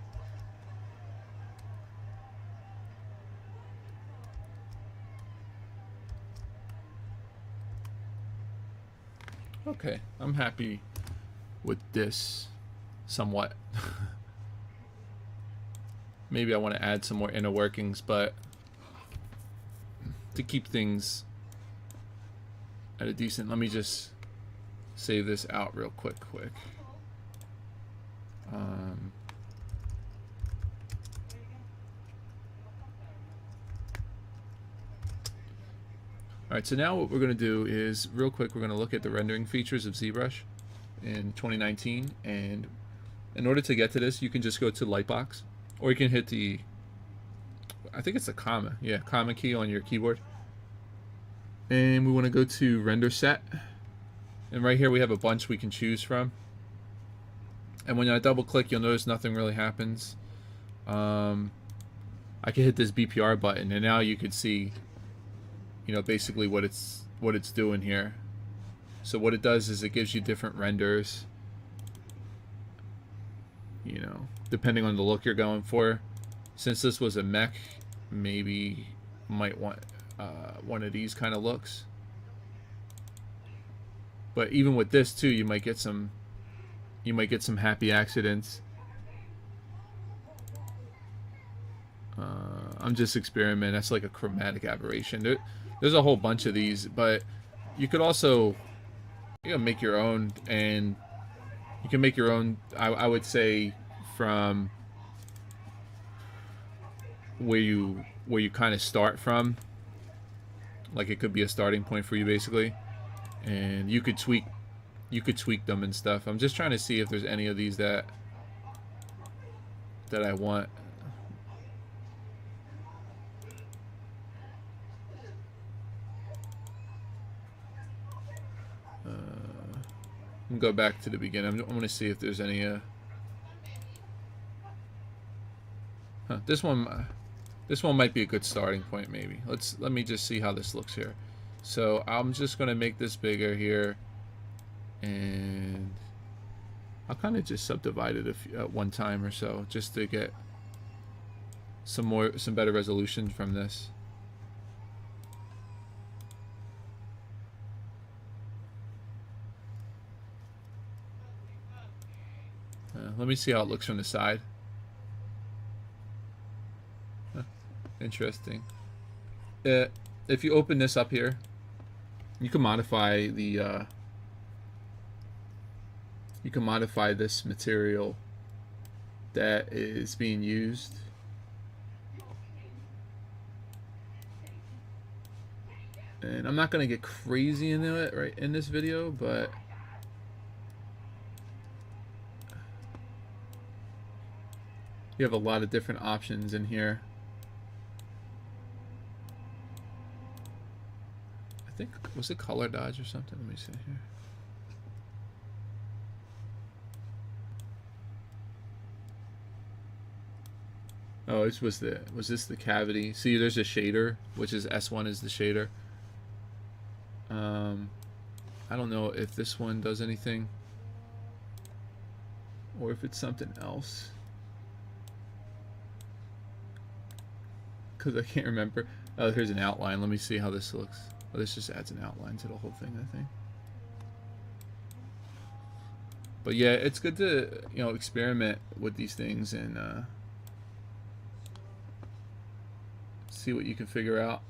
Okay, I'm happy with this somewhat. Maybe I want to add some more inner workings, but to keep things at a decent, let me just save this out real quick. Alright, so now what we're going to do is, real quick, we're going to look at the rendering features of Zbrush in 2019, and in order to get to this, you can just go to Lightbox, or you can hit the, I think it's the comma key on your keyboard, and we want to go to Render Set, and right here we have a bunch we can choose from, and when I double click, you'll notice nothing really happens. I can hit this BPR button, and now you can see, you know, basically what it's doing here. So what it does is it gives you different renders, you know, depending on the look you're going for. Since this was a mech, maybe might want one of these kind of looks. But even with this too, you might get some happy accidents. I'm just experimenting. That's like a chromatic aberration. There's a whole bunch of these, but you could also, you know, make your own, and you can make your own. I would say from where you kind of start from. Like it could be a starting point for you basically, and you could tweak them and stuff. I'm just trying to see if there's any of these that I want. I'm gonna go back to the beginning. I'm gonna see if there's any. This one might be a good starting point. Maybe let me just see how this looks here. So I'm just gonna make this bigger here, and I'll kind of just subdivide it at one time or so, just to get some better resolution from this. Let me see how it looks from the side. Interesting. If you open this up here, you can modify the you can modify this material that is being used. And I'm not going to get crazy into it right in this video, but you have a lot of different options in here. I think, was it color dodge or something? Let me see here. Oh, this was this the cavity? See, there's a shader, which is S1 is the shader. I don't know if this one does anything or if it's something else, because I can't remember. Oh, here's an outline. Let me see how this looks. Oh, this just adds an outline to the whole thing, I think. But yeah, it's good to, you know, experiment with these things and see what you can figure out.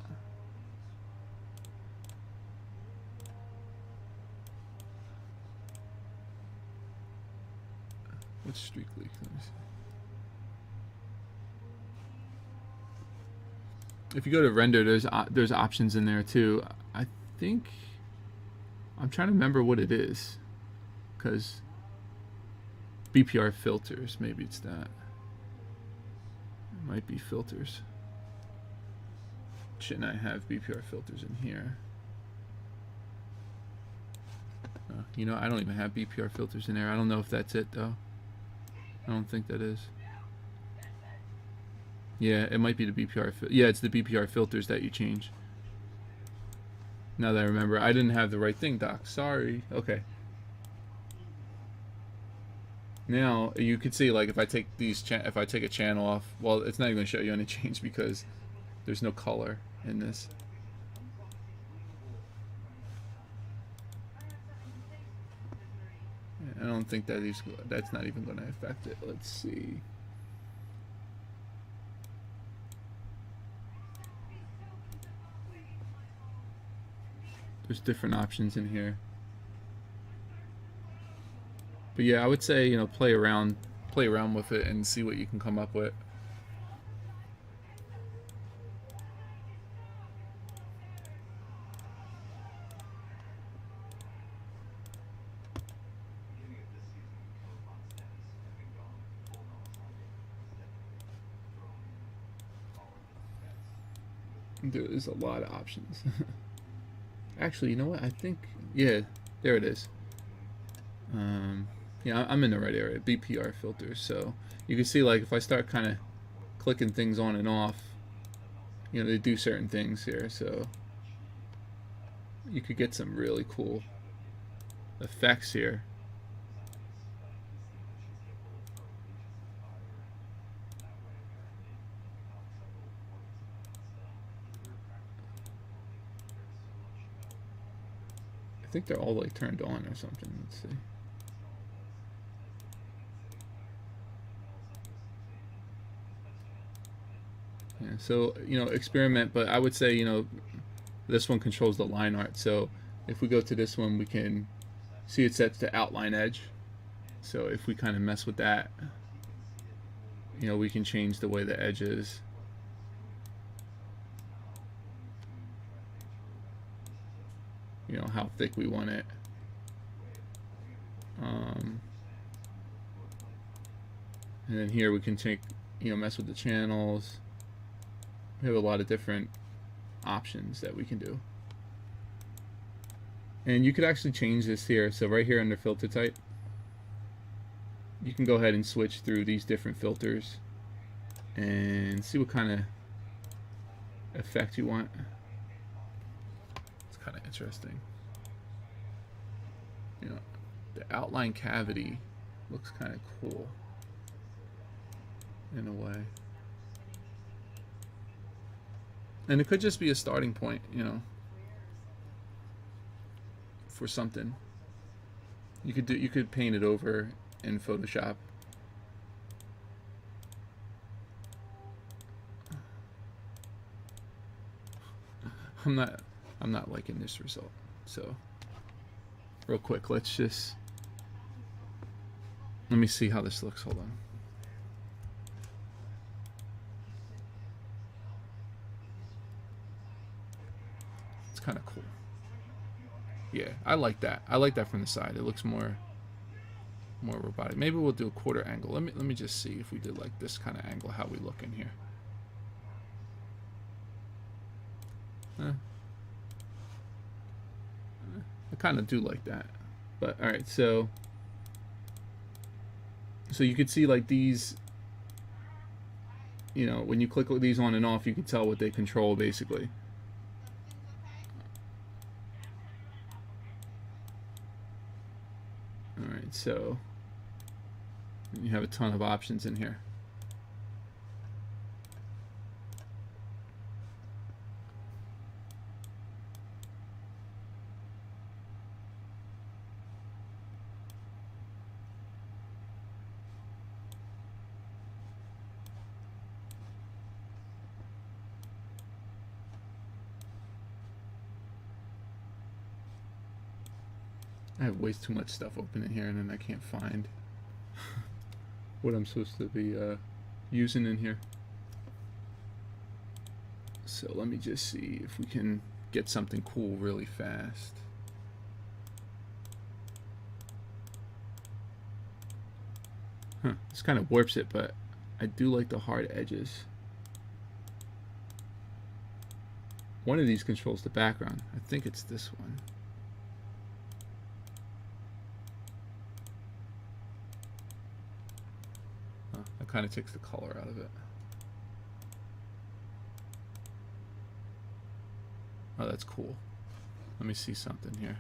What's streak leak? Let me see. If you go to render, there's options in there too. I think I'm trying to remember what it is, because BPR filters, maybe it's that. It might be filters. Shouldn't I have BPR filters in here? You know, I don't even have BPR filters in there. I don't know if that's it though. I don't think that is. Yeah, it might be the BPR. Yeah, it's the BPR filters that you change. Now that I remember, I didn't have the right thing, Doc. Sorry. Okay. Now you could see, like, if I take these, if I take a channel off, well, it's not even going to show you any change because there's no color in this. I don't think that that's not even going to affect it. Let's see. There's different options in here. But yeah, I would say, you know, play around with it and see what you can come up with. There's a lot of options. Actually, you know what? I think, yeah, there it is. Yeah, I'm in the right area. BPR filters. So you can see, like, if I start kind of clicking things on and off, you know, they do certain things here. So you could get some really cool effects here. I think they're all like turned on or something. Let's see. Yeah, so, you know, experiment, but I would say, you know, this one controls the line art. So if we go to this one, we can see it sets to outline edge. So if we kind of mess with that, you know, we can change the way the edge is. You know, how thick we want it. And then here we can take, you know, mess with the channels. We have a lot of different options that we can do. And you could actually change this here. So right here under filter type, you can go ahead and switch through these different filters and see what kind of effect you want. It's kind of interesting. You know, the outline cavity looks kind of cool in a way. And it could just be a starting point, you know, for something. You could paint it over in Photoshop I'm not liking this result. So real quick, let me see how this looks. Hold on. It's kind of cool. Yeah, I like that. I like that from the side. It looks more robotic. Maybe we'll do a quarter angle. Let me just see if we did like this kind of angle, how we look in here. I kind of do like that. But all right, so you could see like these, you know, when you click these on and off, you can tell what they control basically. All right, so you have a ton of options in here. I have way too much stuff open in here, and then I can't find what I'm supposed to be using in here. So let me just see if we can get something cool really fast. Huh, this kind of warps it, but I do like the hard edges. One of these controls the background. I think it's this one. That kind of takes the color out of it. Oh, that's cool. Let me see something here.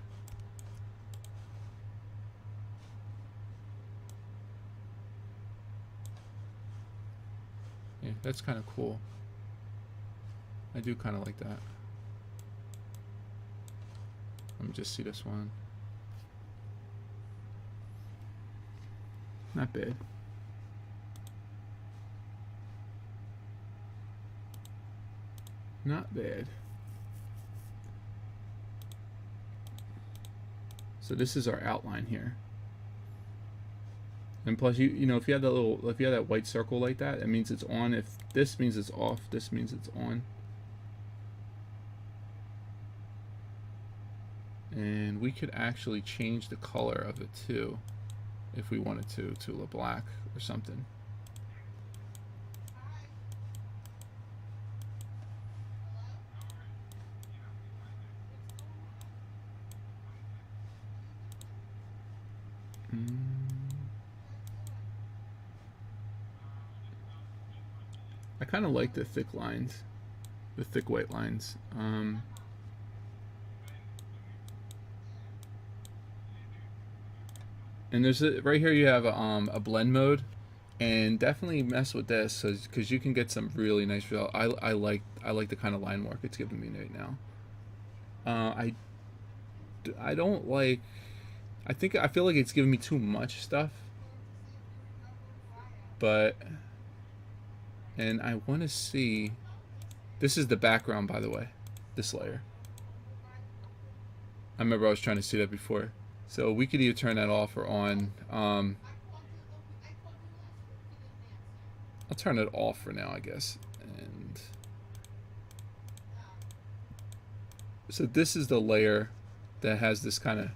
Yeah, that's kind of cool. I do kind of like that. Let me just see this one. Not bad. Not bad. So this is our outline here. And plus, you know, if you have that white circle like that, it means it's on. If this means it's off, this means it's on. And we could actually change the color of it too, if we wanted to a black or something. I kind of like the thick lines, the thick white lines. And there's right here you have a blend mode, and definitely mess with this because you can get some really nice result. I like the kind of line work it's giving me right now. I don't like. I feel like it's giving me too much stuff, but. And I want to see, this is the background, by the way, this layer. I remember I was trying to see that before. So we could either turn that off or on. I'll turn it off for now, I guess. And so this is the layer that has this kind of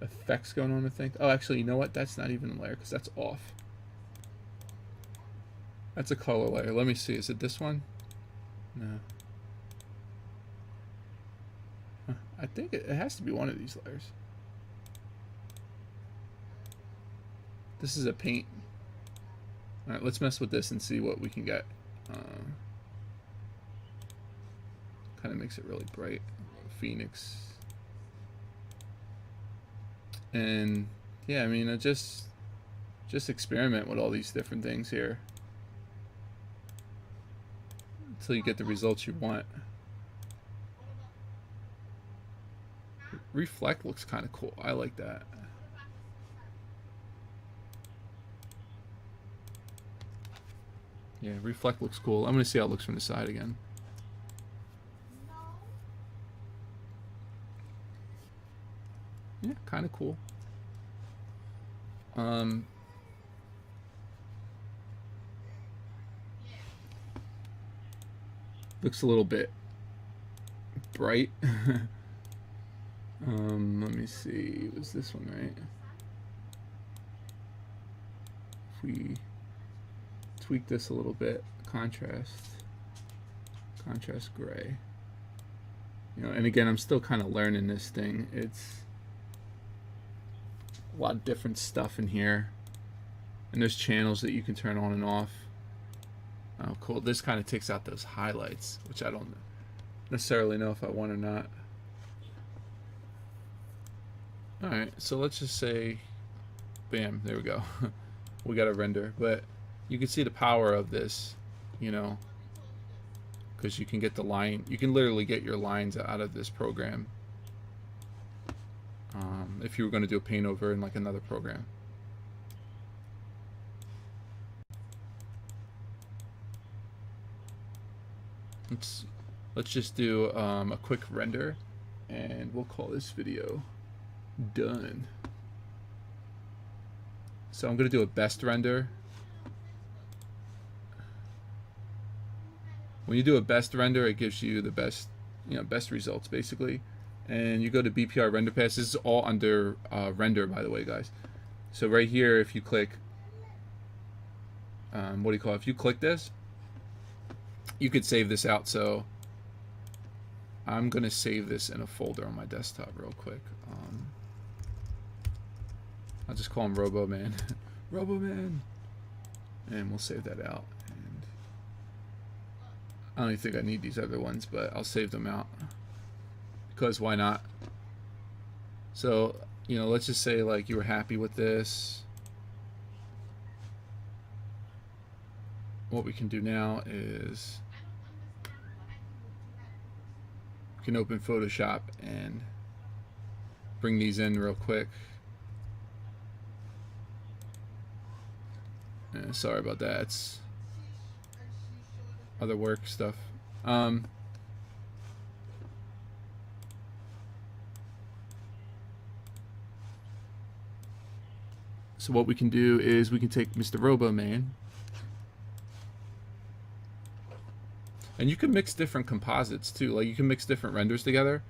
effects going on, I think. Oh, actually, you know what? That's not even a layer because that's off. That's a color layer. Let me see. Is it this one? No. Huh. I think it has to be one of these layers. This is a paint. All right, let's mess with this and see what we can get. Kind of makes it really bright. Phoenix. And yeah, I mean, just experiment with all these different things here until you get the results you want. Reflect looks kind of cool. I like that. Yeah, reflect looks cool. I'm gonna see how it looks from the side again. kind of cool. Looks a little bit bright. Let me see. Was this one right? If we tweak this a little bit, contrast gray. You know, and again, I'm still kind of learning this thing. It's a lot of different stuff in here, and there's channels that you can turn on and off. Oh, cool. This kind of takes out those highlights, which I don't necessarily know if I want or not. Alright, so let's just say, bam, there we go. We got a render, but you can see the power of this, you know, because you can get the line, you can literally get your lines out of this program if you were going to do a paint over in like another program. Let's just do a quick render, and we'll call this video done. So I'm going to do a best render. When you do a best render, it gives you the best, you know, best results basically. And you go to BPR render pass. This is all under render, by the way, guys. So right here, if you click, what do you call it? If you click this, you could save this out. So I'm going to save this in a folder on my desktop real quick. I'll just call him RoboMan. RoboMan! And we'll save that out. And I don't even think I need these other ones, but I'll save them out. Because why not? So, you know, let's just say like you were happy with this. What we can do now is we can open Photoshop and bring these in real quick. Sorry about that. It's other work stuff. So what we can do is we can take Mr. RoboMan, and you can mix different composites too. Like you can mix different renders together.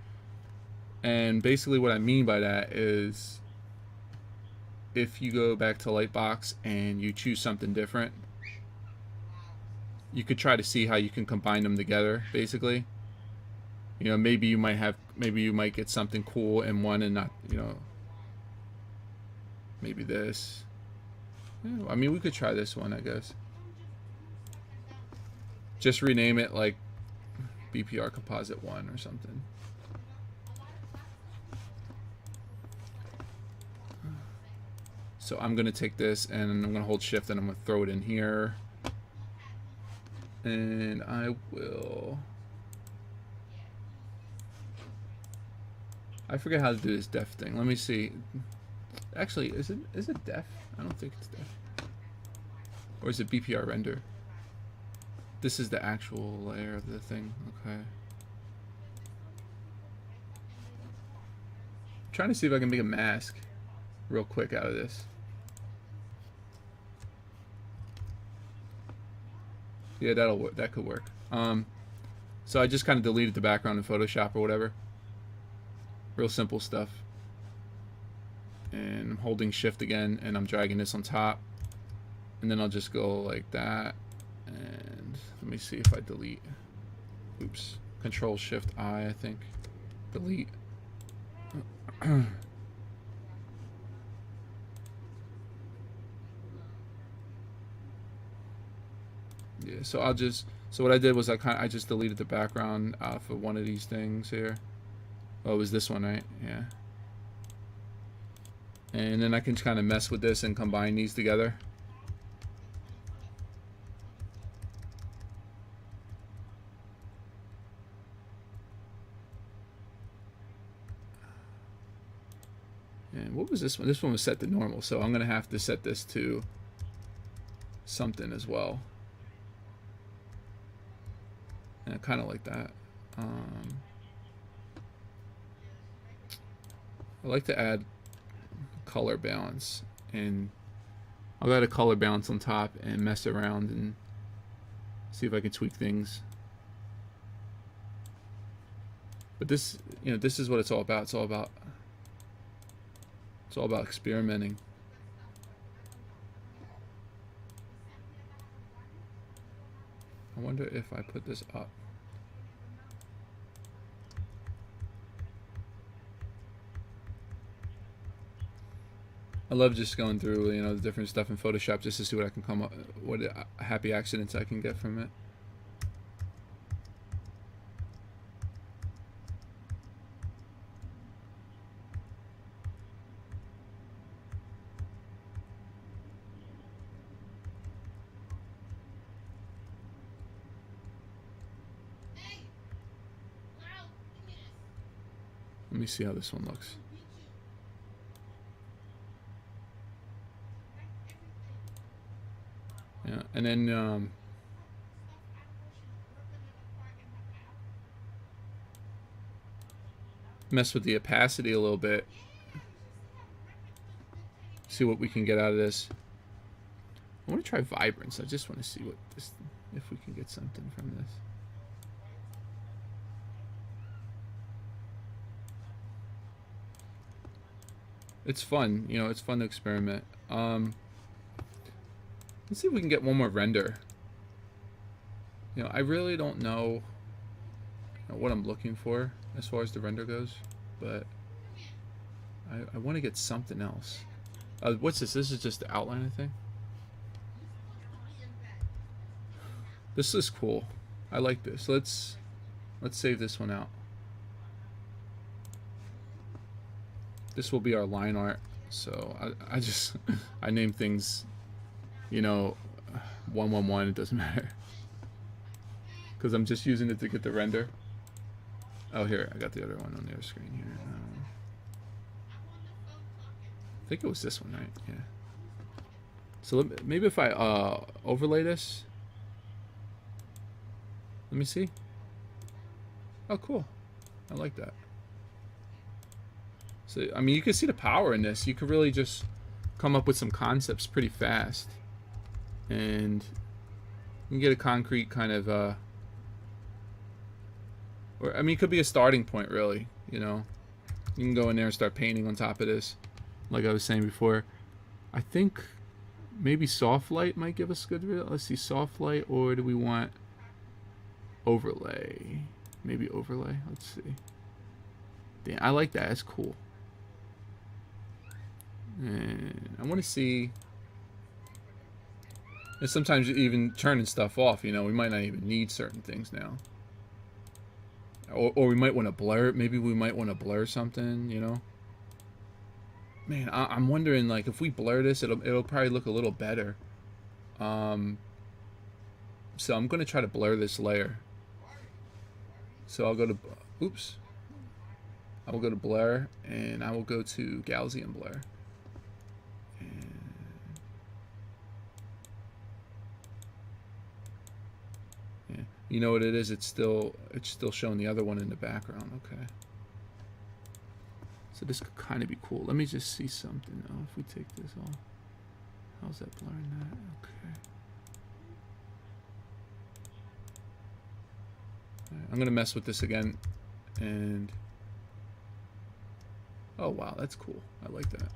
And basically what I mean by that is, if you go back to Lightbox and you choose something different, you could try to see how you can combine them together, basically. You know, maybe you might get something cool in one and not, you know, maybe this. Yeah, I mean, we could try this one, I guess. Just rename it like BPR Composite 1 or something. So I'm going to take this and I'm going to hold shift and I'm going to throw it in here. And I will... I forget how to do this def thing. Let me see. Actually, is it def? I don't think it's def. Or is it BPR render? This is the actual layer of the thing. Okay. I'm trying to see if I can make a mask real quick out of this. Yeah, that'll work. That could work. So I just kind of deleted the background in Photoshop or whatever. Real simple stuff. And I'm holding shift again, and I'm dragging this on top. And then I'll just go like that. And let me see if I delete. Oops. Control Shift I think. Delete. Yeah, so I'll just, so what I did was I just deleted the background off of one of these things here. Oh, it was this one, right? Yeah. And then I can kind of mess with this and combine these together. And what was this one? This one was set to normal, so I'm going to have to set this to something as well. And kind of like that. I like to add color balance, and I'll add a color balance on top and mess around and see if I can tweak things. But this, you know, this is what it's all about. It's all about experimenting. I wonder if I put this up. I love just going through, you know, the different stuff in Photoshop just to see what I can come up, what happy accidents I can get from it. Let me see how this one looks. Yeah, and then mess with the opacity a little bit. See what we can get out of this. I want to try vibrance. I just want to see what this, if we can get something from this. It's fun, you know, it's fun to experiment. Let's see if we can get one more render. You know, I really don't know, what I'm looking for as far as the render goes, but I want to get something else. What's this? This is just the outline, I think. This is cool. I like this. Let's save this one out. This will be our line art. So I just I name things, you know, 111. It doesn't matter because I'm just using it to get the render. Oh, here I got the other one on the other screen here. I think it was this one, right? Yeah. So maybe if I overlay this. Let me see. Oh, cool. I like that. So, I mean, you can see the power in this. You could really just come up with some concepts pretty fast. And you can get a concrete kind of, or, I mean, it could be a starting point, really, you know. You can go in there and start painting on top of this, like I was saying before. I think maybe soft light might give us good, let's see, soft light, or do we want overlay? Maybe overlay, let's see. Damn, I like that, that's cool. And I want to see, and sometimes even turning stuff off, you know, we might not even need certain things now. Or we might want to blur it. Maybe we might want to blur something, you know. Man, I'm wondering, like, if we blur this, it'll probably look a little better. So I'm going to try to blur this layer. So I'll go to, oops. I will go to blur, and I will go to Gaussian blur. You know what it is? It's still showing the other one in the background. Okay. So this could kind of be cool. Let me just see something though. If we take this off, how's that blurring that? Okay. Right, I'm gonna mess with this again, and oh wow, that's cool. I like that.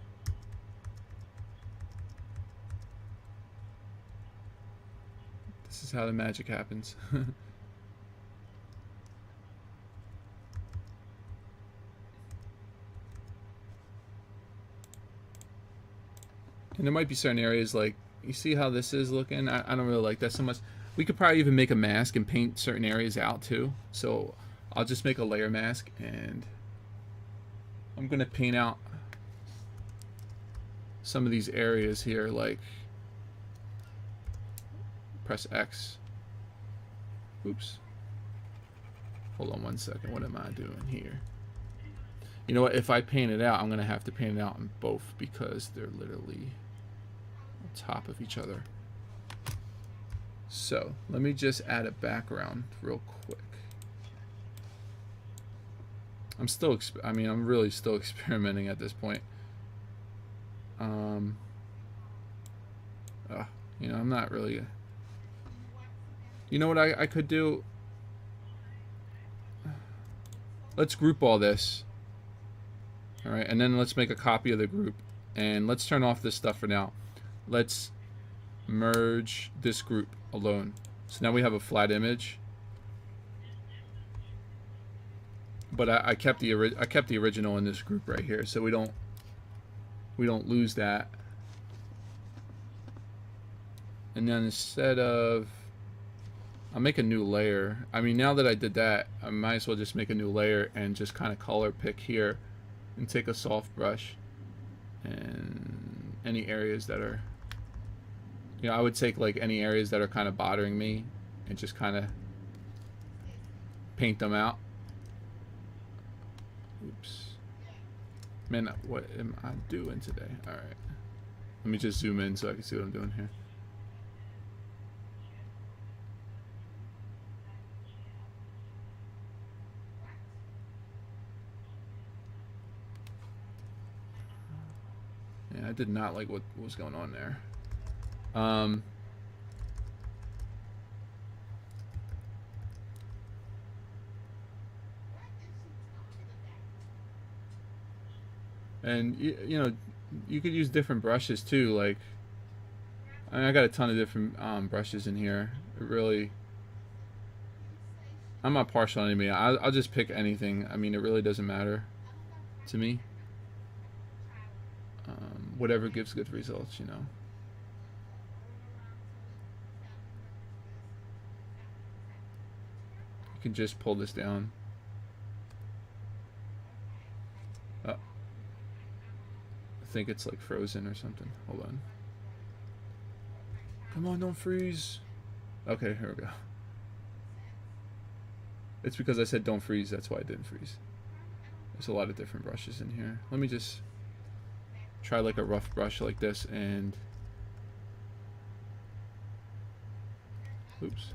This is how the magic happens. And there might be certain areas, like, you see how this is looking? I don't really like that so much. We could probably even make a mask and paint certain areas out too. So I'll just make a layer mask, and I'm going to paint out some of these areas here, like, press X. Oops. Hold on one second. What am I doing here? You know what? If I paint it out, I'm going to have to paint it out in both because they're literally on top of each other. So let me just add a background real quick. I'm really still experimenting at this point. Um, you know, I'm not really. You know what I could do? Let's group all this. All right, and then let's make a copy of the group, and let's turn off this stuff for now. Let's merge this group alone. So now we have a flat image. But I kept the original in this group right here, so we don't lose that. And then instead of, I'll make a new layer. I mean, now that I did that, I might as well just make a new layer and just kind of color pick here and take a soft brush and any areas that are, you know, I would take like any areas that are kind of bothering me and just kind of paint them out. Oops. Man, what am I doing today? Alright. Let me just zoom in so I can see what I'm doing here. Yeah, I did not like what was going on there. And you know, you could use different brushes too. Like, I mean, I got a ton of different brushes in here. It really, I'm not partial on anybody. I'll just pick anything. I mean, it really doesn't matter to me. Whatever gives good results, you know. You can just pull this down. Oh. I think it's like frozen or something. Hold on. Come on, don't freeze. Okay, here we go. It's because I said don't freeze, that's why I didn't freeze. There's a lot of different brushes in here. Let me just try like a rough brush like this and oops.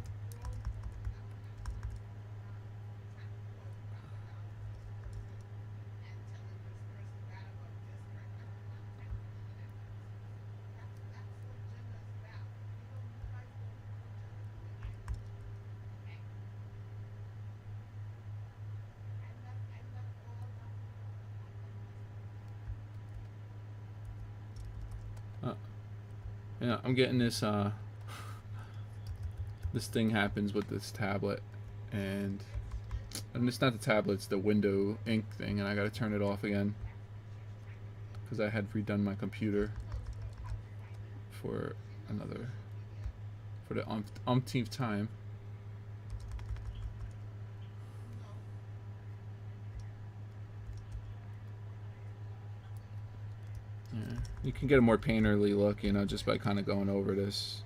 Yeah, I'm getting this this thing happens with this tablet, and it's not the tablet, it's the window ink thing, and I gotta turn it off again because I had redone my computer for the umpteenth time. Yeah, you can get a more painterly look, you know, just by kind of going over this.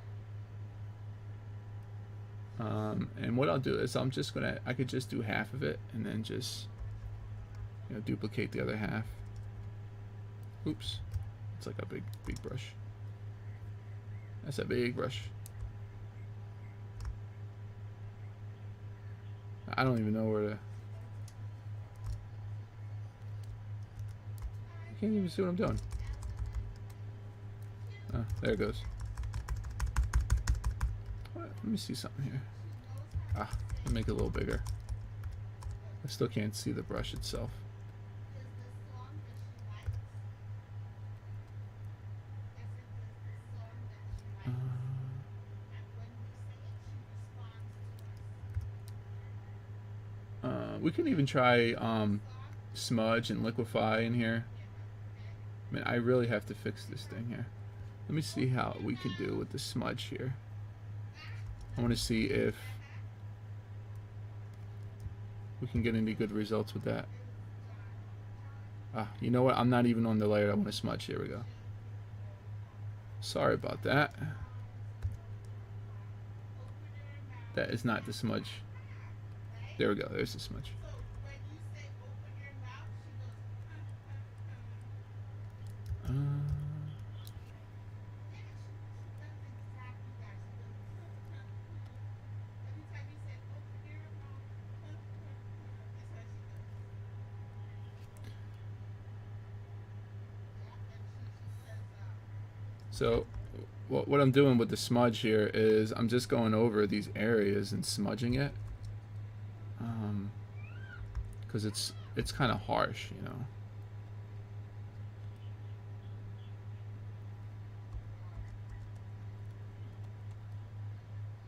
And what I'll do is I could just do half of it and then just, you know, duplicate the other half. Oops, it's like a big brush. That's a big brush. I don't even know where to. I can't even see what I'm doing. Oh, there it goes. What? Let me see something here. Ah, let me make it a little bigger. I still can't see the brush itself. We can even try smudge and liquefy in here. Man, I really have to fix this thing here. Let me see how we can do with the smudge here. I want to see if we can get any good results with that. Ah, you know what? I'm not even on the layer I want to smudge. Here we go. Sorry about that. That is not the smudge. There we go. There's the smudge. So what I'm doing with the smudge here is I'm just going over these areas and smudging it, because it's kind of harsh, you know.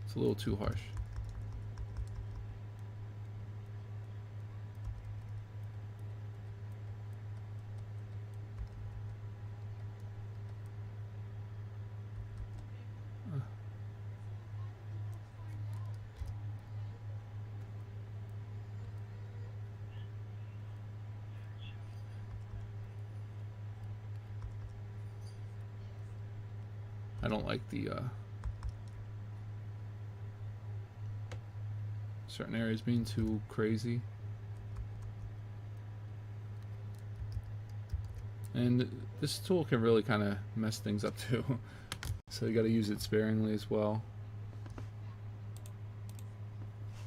It's a little too harsh. I don't like the certain areas being too crazy. And this tool can really kind of mess things up too. So you got to use it sparingly as well.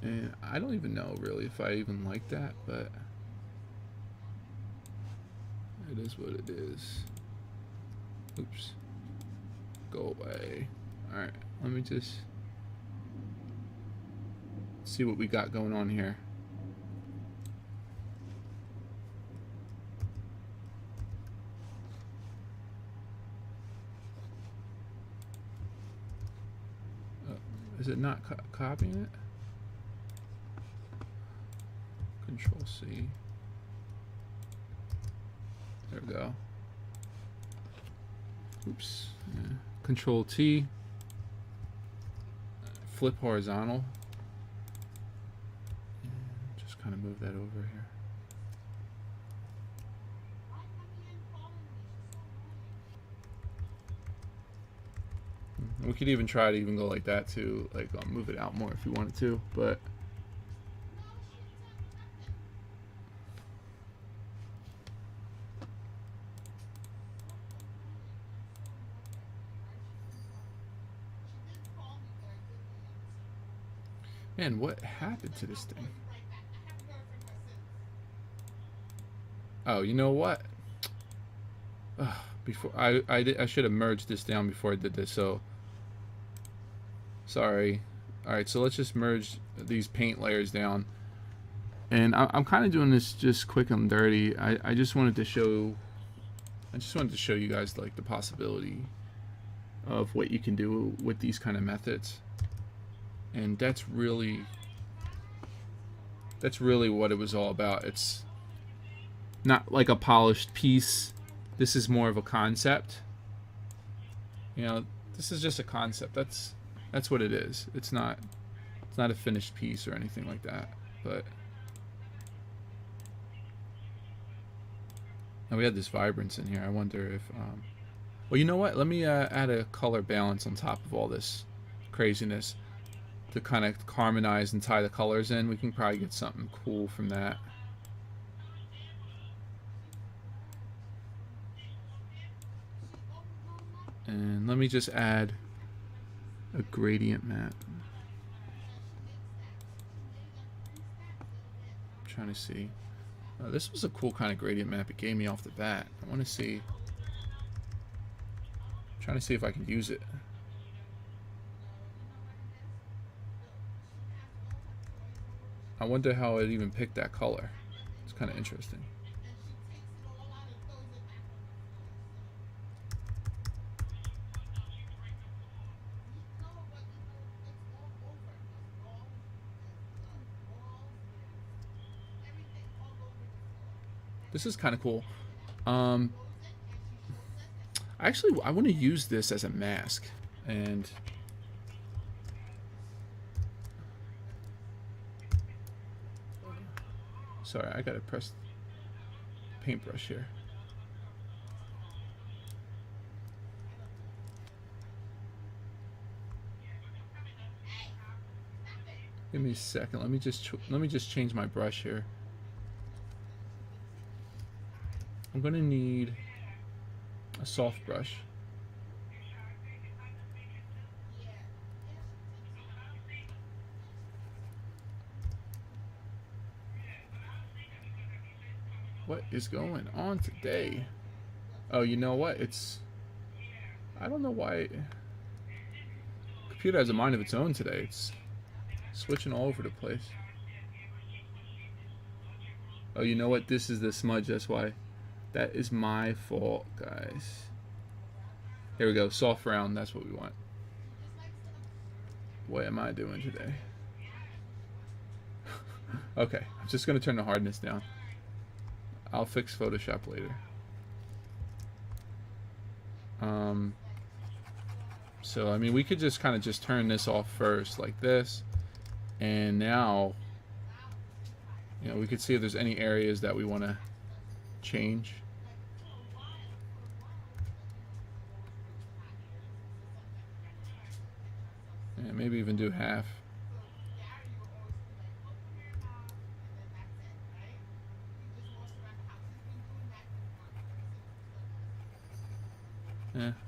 And I don't even know really if I even like that, but it is what it is. Oops. Go away. Alright, let me just see what we got going on here. Is it not copying it? Control C. There we go. Oops. Yeah. Control T. Flip horizontal. And just kind of move that over here. We could even try to even go like that too, like move it out more if we wanted to, but man, what happened to this thing? Oh, you know what? Before I should have merged this down before I did this. So sorry. All right, so let's just merge these paint layers down. And I'm kind of doing this just quick and dirty. I just wanted to show. I just wanted to show you guys like the possibility of what you can do with these kind of methods. And that's really what it was all about. It's not like a polished piece. This is more of a concept. You know, this is just a concept. That's what it is. It's not a finished piece or anything like that. But now we had this vibrance in here. I wonder if well, you know what? Let me add a color balance on top of all this craziness to kind of harmonize and tie the colors in. We can probably get something cool from that. And let me just add a gradient map. I'm trying to see. This was a cool kind of gradient map it gave me off the bat. I want to see. I'm trying to see if I can use it. I wonder how it even picked that color. It's kind of interesting. This is kind of cool. Actually, I want to use this as a mask. And sorry, I gotta press paintbrush here. Give me a second. Let me just change my brush here. I'm gonna need a soft brush. What is going on today? Oh, you know what? I don't know why. Computer has a mind of its own today. It's switching all over the place. Oh, you know what? This is the smudge. That's why. That is my fault, guys. Here we go. Soft round. That's what we want. What am I doing today? Okay. I'm just going to turn the hardness down. I'll fix Photoshop later. So, I mean, we could just kind of just turn this off first like this. And now, you know, we could see if there's any areas that we want to change. And maybe even do half.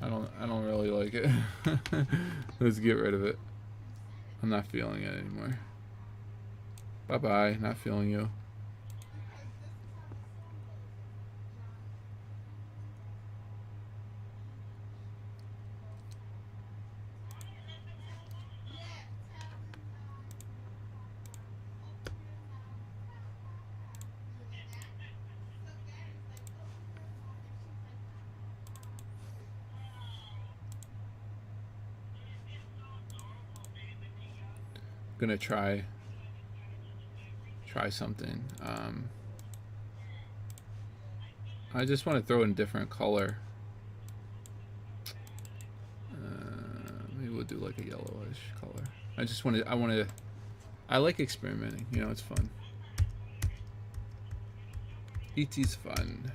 I don't really like it. Let's get rid of it. I'm not feeling it anymore. Bye bye, not feeling you. Gonna try something. I just want to throw in a different color. Maybe we'll do like a yellowish color. I like experimenting, you know, it's fun. ET's fun.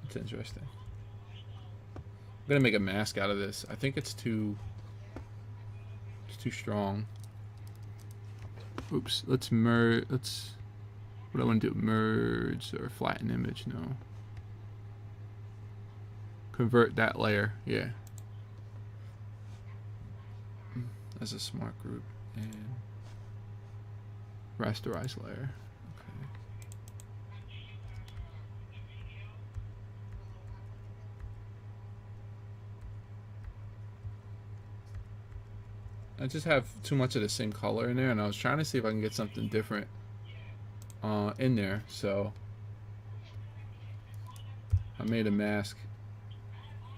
It's interesting. I'm gonna make a mask out of this. I think it's too strong. Oops. Let's merge. Let's. What do I want to do? Merge or flatten image? No. Convert that layer. Yeah. As a smart group and rasterize layer. I just have too much of the same color in there, and I was trying to see if I can get something different in there. So I made a mask,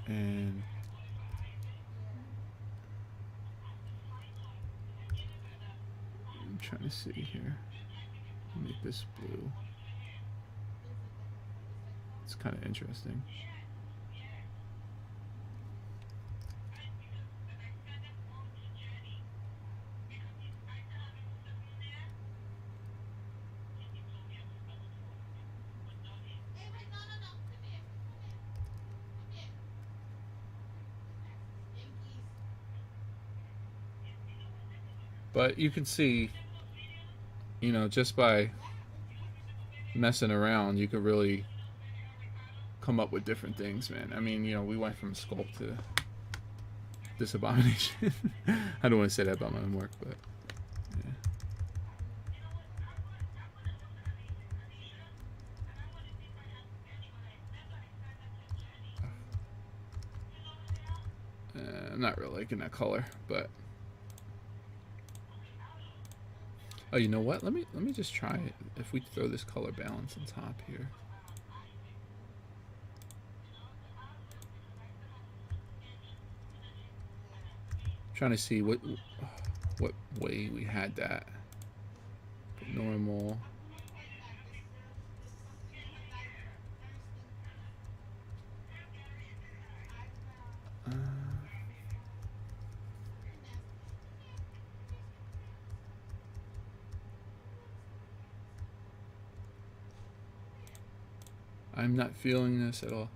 and I'm trying to see here. Make this blue. It's kind of interesting. But you can see, you know, just by messing around, you could really come up with different things, man. I mean, you know, we went from sculpt to this abomination. I don't want to say that about my own work, but yeah. I'm not really liking that color, but oh, you know what? Let me just try it. If we throw this color balance on top here. I'm trying to see what way we had that. Normal. I'm not feeling this at all.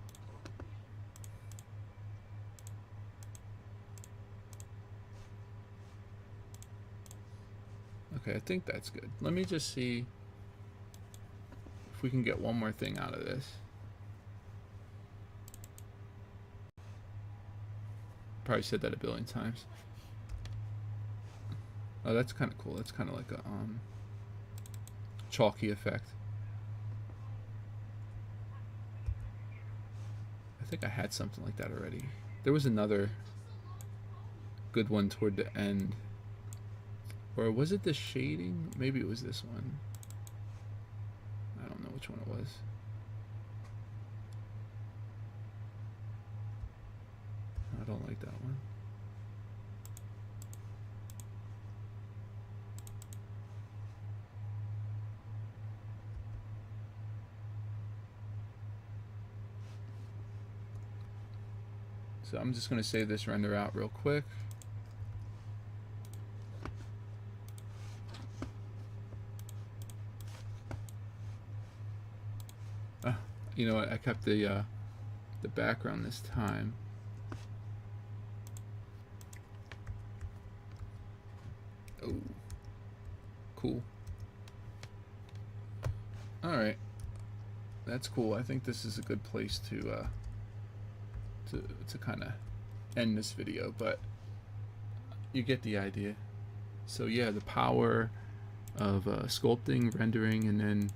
Okay, I think that's good. Let me just see if we can get one more thing out of this. Probably said that a billion times. Oh, that's kind of cool. That's kind of like a chalky effect. I think I had something like that already. There was another good one toward the end. Or was it the shading? Maybe it was this one. I don't know which one it was. I don't like that one. So I'm just going to save this render out real quick. You know what? I kept the background this time. Oh, cool. All right, that's cool. I think this is a good place to kind of end this video, but you get the idea. So yeah, the power of sculpting, rendering, and then,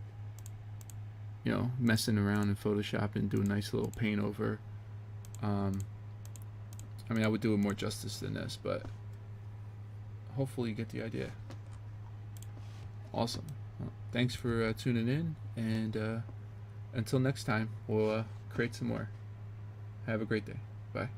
you know, messing around in Photoshop and do a nice little paint over. I mean, I would do it more justice than this, but hopefully you get the idea. Awesome. Well, thanks for tuning in, and until next time, we'll create some more. Have a great day. Bye.